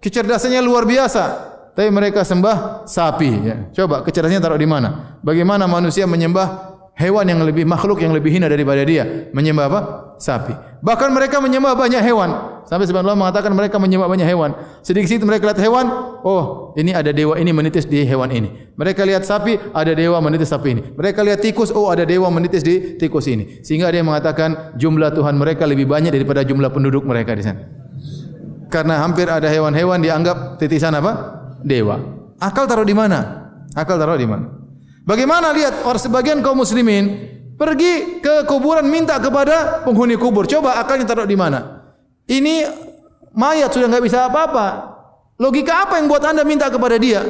kecerdasannya luar biasa tapi mereka sembah sapi, ya. Coba kecerdasannya taruh di mana? Bagaimana manusia menyembah hewan yang lebih, makhluk yang lebih hina daripada dia, menyembah apa? Sapi. Bahkan mereka menyembah banyak hewan. Sampai sebagian ulama mengatakan mereka menyembah banyak hewan. Sedikit mereka lihat hewan, oh, ini ada dewa ini menitis di hewan ini. Mereka lihat sapi, ada dewa menitis sapi ini. Mereka lihat tikus, oh, ada dewa menitis di tikus ini. Sehingga ada yang mengatakan jumlah Tuhan mereka lebih banyak daripada jumlah penduduk mereka di sana. Karena hampir ada hewan-hewan dianggap titisan apa? Dewa. Akal taruh di mana? Akal taruh di mana? Bagaimana lihat orang sebagian kaum muslimin pergi ke kuburan minta kepada penghuni kubur. Coba akalnya taruh di mana? Ini mayat sudah enggak bisa apa-apa. Logika apa yang buat Anda minta kepada dia?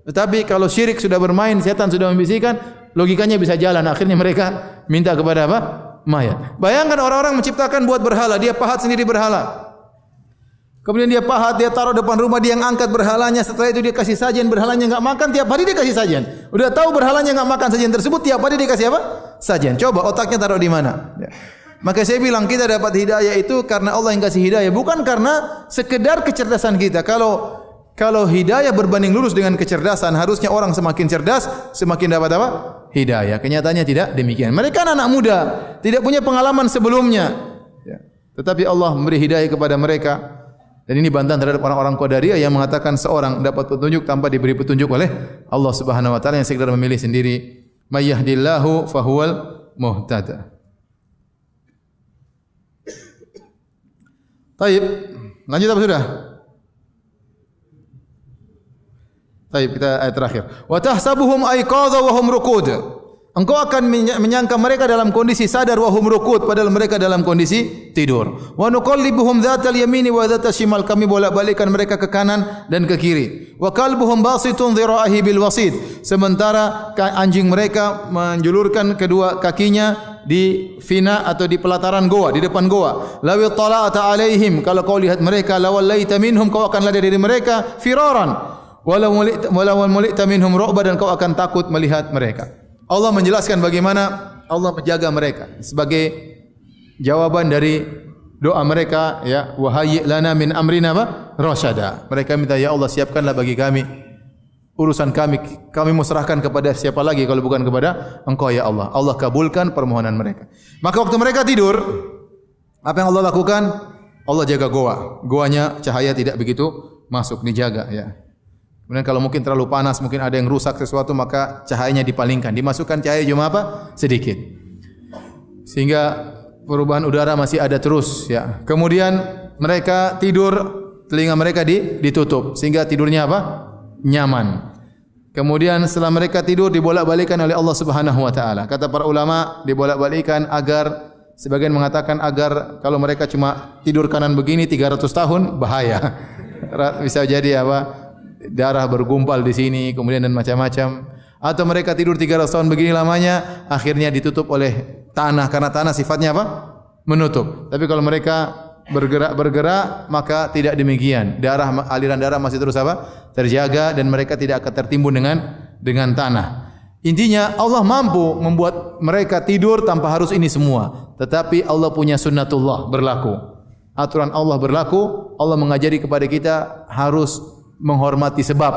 Tetapi kalau syirik sudah bermain, setan sudah membisikkan, logikanya bisa jalan. Akhirnya mereka minta kepada apa? Mayat. Bayangkan orang-orang menciptakan buat berhala, dia pahat sendiri berhala. Kemudian dia pahat, dia taruh depan rumah, dia yang angkat berhalanya. Setelah itu dia kasih sajian, berhalanya enggak makan, tiap hari dia kasih sajian. Udah tahu berhalanya enggak makan sajian tersebut, tiap hari dia kasih apa? Sajian. Coba otaknya taruh di mana? Ya. Maka saya bilang kita dapat hidayah itu karena Allah yang kasih hidayah, bukan karena sekedar kecerdasan kita. Kalau hidayah berbanding lurus dengan kecerdasan, harusnya orang semakin cerdas, semakin dapat apa? Hidayah. Kenyataannya tidak demikian. Mereka anak muda, tidak punya pengalaman sebelumnya. Ya. Tetapi Allah memberi hidayah kepada mereka. Dan ini bantahan terhadap orang-orang Qadariyah yang mengatakan seorang dapat petunjuk tanpa diberi petunjuk oleh Allah Subhanahu wa taala yang sekedar memilih sendiri. May yahdillahu fahuwal muhtad. Baik, lanjut apa sudah? Baik, kita ayat terakhir. Wa tahsabuhum aiqadha wa hum rukud. Engkau akan menyangka mereka dalam kondisi sadar wa hum rukud, padahal mereka dalam kondisi tidur. Wa nuqallibuhum dzatal yamini wa dzatal shimal, kami bolak-balikkan mereka ke kanan dan ke kiri. Wa kalbuhum basitun dhira'ihi bil wasid, sementara anjing mereka menjulurkan kedua kakinya di fina atau di pelataran goa, di depan goa. Law tala'ata alaihim, kalau kau lihat mereka, lawallaita minhum, kau akan lari dari mereka firaran. Walau mulita minhum ru'ba, dan kau akan takut melihat mereka. Allah menjelaskan bagaimana Allah menjaga mereka sebagai jawaban dari doa mereka, ya, wahayyi lana min amrina rasyada. Mereka minta, ya Allah, siapkanlah bagi kami urusan kami mau serahkan kepada siapa lagi kalau bukan kepada Engkau, ya Allah. Allah kabulkan permohonan mereka. Maka waktu mereka tidur, apa yang Allah lakukan? Allah jaga goa. Goanya cahaya tidak begitu masuk, dijaga, ya. Kemudian kalau mungkin terlalu panas, mungkin ada yang rusak sesuatu, maka cahayanya dipalingkan. Dimasukkan cahaya cuma apa? Sedikit. Sehingga perubahan udara masih ada terus, ya. Kemudian mereka tidur, telinga mereka ditutup sehingga tidurnya apa? Nyaman. Kemudian setelah mereka tidur dibolak-balikan oleh Allah Subhanahu wa taala. Kata para ulama, dibolak-balikan agar, sebagian mengatakan agar kalau mereka cuma tidur kanan begini 300 tahun bahaya. Bisa jadi apa? Darah bergumpal di sini, kemudian dan macam-macam. Atau mereka tidur 300 tahun begini lamanya, akhirnya ditutup oleh tanah, karena tanah sifatnya apa? Menutup. Tapi kalau mereka bergerak, maka tidak demikian. Aliran darah masih terus apa? Terjaga, dan mereka tidak akan tertimbun dengan tanah. Intinya Allah mampu membuat mereka tidur tanpa harus ini semua. Tetapi Allah punya sunnatullah berlaku. Aturan Allah berlaku. Allah mengajari kepada kita harus menghormati sebab.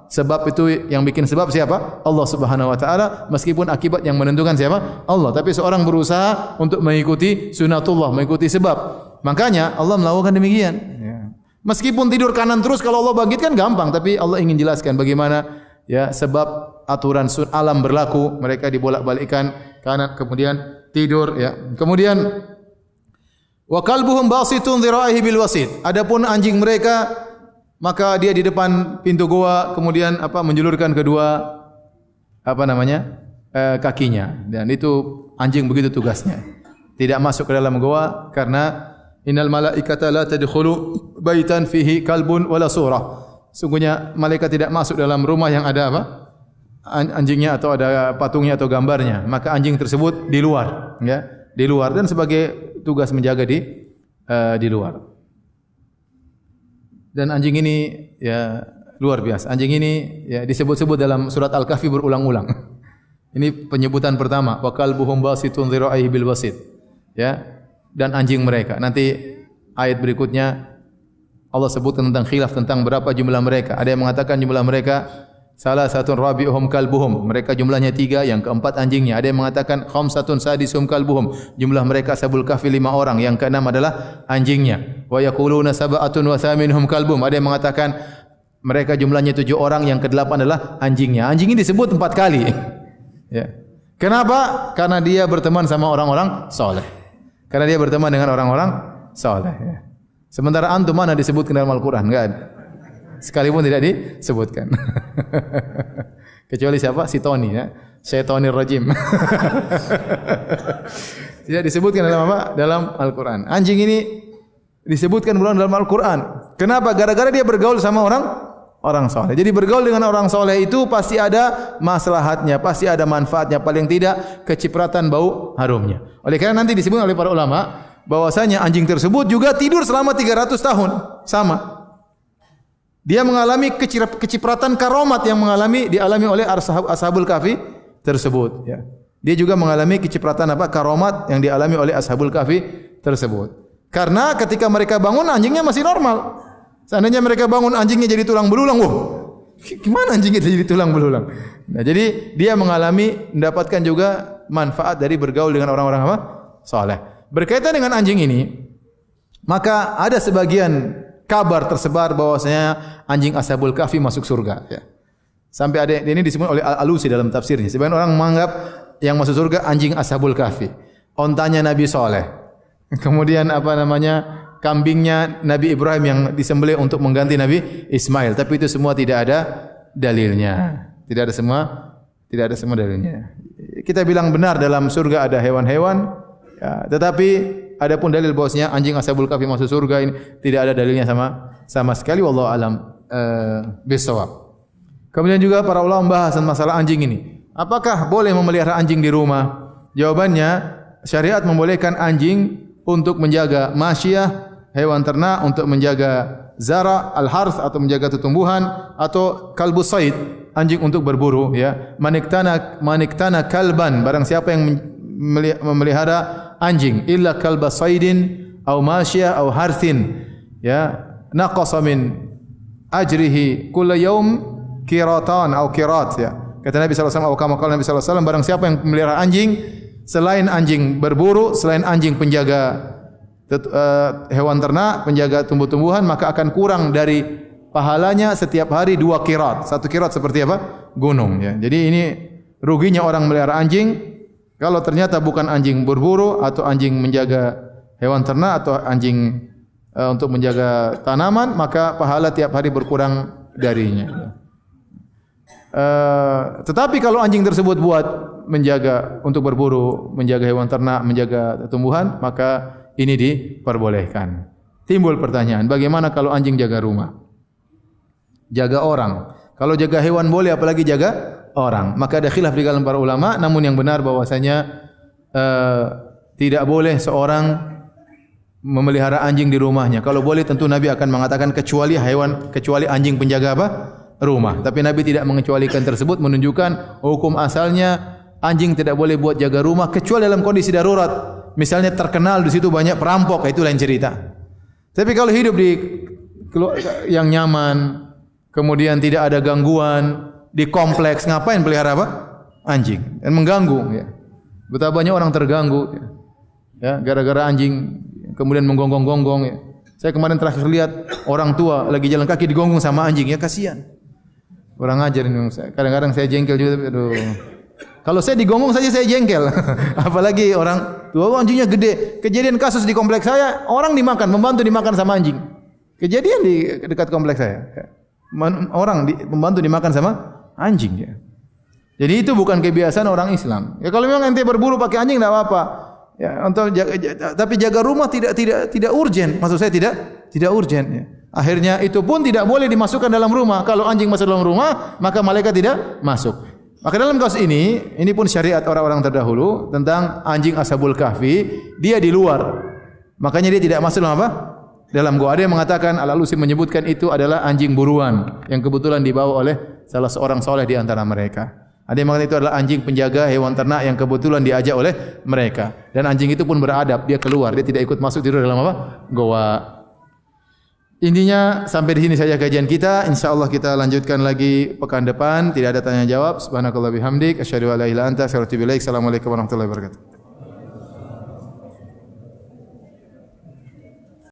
Sebab itu yang bikin sebab siapa? Allah Subhanahu wa taala, meskipun akibat yang menentukan siapa? Allah. Tapi seorang berusaha untuk mengikuti sunatullah, mengikuti sebab. Makanya Allah melakukan demikian. Ya. Meskipun tidur kanan terus, kalau Allah bangkitkan gampang, tapi Allah ingin jelaskan bagaimana, ya, sebab aturan alam berlaku, mereka dibolak-balikkan kanan kemudian tidur, ya. Kemudian wa kalbuhum basitun dhira'ihi bil wasid. Adapun anjing mereka, maka dia di depan pintu goa, kemudian menjulurkan kedua kakinya, dan itu anjing begitu tugasnya, tidak masuk ke dalam goa, karena innal malaikata la tadkhulu baitan fihi kalbun wala surah. Sungguhnya malaikat tidak masuk dalam rumah yang ada anjingnya atau ada patungnya atau gambarnya, maka anjing tersebut di luar, ya, di luar, dan sebagai tugas menjaga di luar. Dan anjing ini, ya, luar biasa. Anjing ini, ya, disebut-sebut dalam surat Al-Kahfi berulang-ulang. Ini penyebutan pertama, wa kalbuhum basitun dhira'ihi bil wasid. Ya, dan anjing mereka. Nanti ayat berikutnya Allah sebutkan tentang khilaf tentang berapa jumlah mereka. Ada yang mengatakan jumlah mereka salah satu rabi'uhum kalbuhum. Mereka jumlahnya 3, yang keempat anjingnya. Ada yang mengatakan khamsatun sadisum kalbuhum. Jumlah mereka Ashabul Kahfi 5 orang, yang keenam adalah anjingnya. Wa yaquluna sab'atun wa thaminuhum kalbuhum. Ada yang mengatakan mereka jumlahnya 7 orang, yang ke-8 adalah anjingnya. Anjing ini disebut 4 kali. Ya. Kenapa? Karena dia berteman sama orang-orang saleh. Karena dia berteman dengan orang-orang saleh, ya. Sementara antum mana disebutkan dalam Al-Qur'an? Enggak ada. Sekalipun tidak disebutkan. Kecuali siapa? Si Tony, ya. Syaitonir rajim. Tidak disebutkan dalam apa? Dalam Al-Qur'an. Anjing ini disebutkan dalam Al-Qur'an. Kenapa? Gara-gara dia bergaul sama orang soleh. Jadi bergaul dengan orang soleh itu pasti ada maslahatnya, pasti ada manfaatnya, paling tidak kecipratan bau harumnya. Oleh karena nanti disebut oleh para ulama bahwasanya anjing tersebut juga tidur selama 300 tahun, sama. Dia mengalami kecipratan karomat yang dialami oleh ashabul kahfi tersebut. Ya. Dia juga mengalami kecipratan karomat yang dialami oleh ashabul kahfi tersebut. Karena ketika mereka bangun anjingnya masih normal. Seandainya mereka bangun anjingnya jadi tulang belulang, gimana anjingnya jadi tulang belulang? Nah, jadi dia mendapatkan juga manfaat dari bergaul dengan orang-orang saleh. Berkaitan dengan anjing ini, maka ada sebagian kabar tersebar bahwasanya anjing ashabul kahfi masuk surga. Ya. Sampai ada ini disebut oleh Al-Alusi dalam tafsirnya. Sebagian orang menganggap yang masuk surga anjing ashabul kahfi, ontanya Nabi Saleh, kemudian kambingnya Nabi Ibrahim yang disembelih untuk mengganti Nabi Ismail. Tapi itu semua tidak ada dalilnya. Tidak ada semua dalilnya. Kita bilang benar dalam surga ada hewan-hewan, ya, tetapi ada pun dalil bahwasanya anjing ashabul kahfi masuk surga ini tidak ada dalilnya sama sekali. Wallahu alam bisawab. Kemudian juga para ulama membahas masalah anjing ini. Apakah boleh memelihara anjing di rumah? Jawabannya, syariat membolehkan anjing untuk menjaga masyiyah, hewan ternak, untuk menjaga zara, al-harth atau menjaga tumbuhan, atau kalbus said, anjing untuk berburu, ya. Maniktana kalban, barang siapa yang memelihara anjing, illa kalba saidin au masyiyah au harthin, ya, naqasa min ajrihi kulla yaum kiratan au kirat, ya. Kata Nabi sallallahu alaihi wasallam, barang siapa yang memelihara anjing selain anjing berburu, selain anjing penjaga hewan ternak, penjaga tumbuh-tumbuhan, maka akan kurang dari pahalanya setiap hari 2 kirat. 1 kirat seperti apa? Gunung, ya. Jadi ini ruginya orang melihara anjing. Kalau ternyata bukan anjing berburu atau anjing menjaga hewan ternak atau anjing untuk menjaga tanaman, maka pahala tiap hari berkurang darinya. Tetapi kalau anjing tersebut buat menjaga untuk berburu, menjaga hewan ternak, menjaga tumbuhan, maka ini diperbolehkan. Timbul pertanyaan, bagaimana kalau anjing jaga rumah? Jaga orang. Kalau jaga hewan boleh, apalagi jaga orang. Maka ada khilaf di kalangan para ulama, namun yang benar bahwasanya tidak boleh seorang memelihara anjing di rumahnya. Kalau boleh tentu Nabi akan mengatakan kecuali anjing penjaga rumah. Tapi Nabi tidak mengecualikan tersebut, menunjukkan hukum asalnya anjing tidak boleh buat jaga rumah kecuali dalam kondisi darurat. Misalnya terkenal di situ banyak perampok, itu lain cerita. Tapi kalau hidup di yang nyaman, kemudian tidak ada gangguan, di kompleks, ngapain pelihara anjing? Dan mengganggu, ya. Betapa banyak orang terganggu, ya, gara-gara anjing kemudian menggonggong-gonggong, ya. Saya kemarin terakhir lihat orang tua lagi jalan kaki digonggong sama anjing, ya kasihan. Orang ajar ini, kadang-kadang saya jengkel juga. Aduh. Kalau saya digonggong saja saya jengkel. Apalagi orang tua, anjingnya gede. Kejadian kasus di kompleks saya, orang pembantu dimakan sama anjing. Kejadian di dekat kompleks saya. Pembantu dimakan sama anjing, ya. Jadi itu bukan kebiasaan orang Islam. Ya kalau memang ente berburu pakai anjing enggak apa-apa. Ya, tapi jaga rumah tidak urgen. Maksud saya tidak urgen, ya. Akhirnya itu pun tidak boleh dimasukkan dalam rumah. Kalau anjing masuk dalam rumah, maka malaikat tidak masuk. Maka dalam kasus ini pun syariat orang-orang terdahulu tentang anjing ashabul kahfi, dia di luar. Makanya dia tidak masuk dalam dalam gua. Ada yang mengatakan, Al-Alusi menyebutkan itu adalah anjing buruan yang kebetulan dibawa oleh salah seorang soleh di antara mereka. Ada yang mengatakan itu adalah anjing penjaga hewan ternak yang kebetulan diajak oleh mereka. Dan anjing itu pun beradab, dia keluar, dia tidak ikut masuk tidur dalam goa. Intinya sampai di sini saja kajian kita. Insyaallah kita lanjutkan lagi pekan depan. Tidak ada tanya jawab. Subhanakallah bihamdik, asyhadu an la ilaha illa anta, astaghfiruka wa atubu ilaik. Assalamualaikum warahmatullahi wabarakatuh.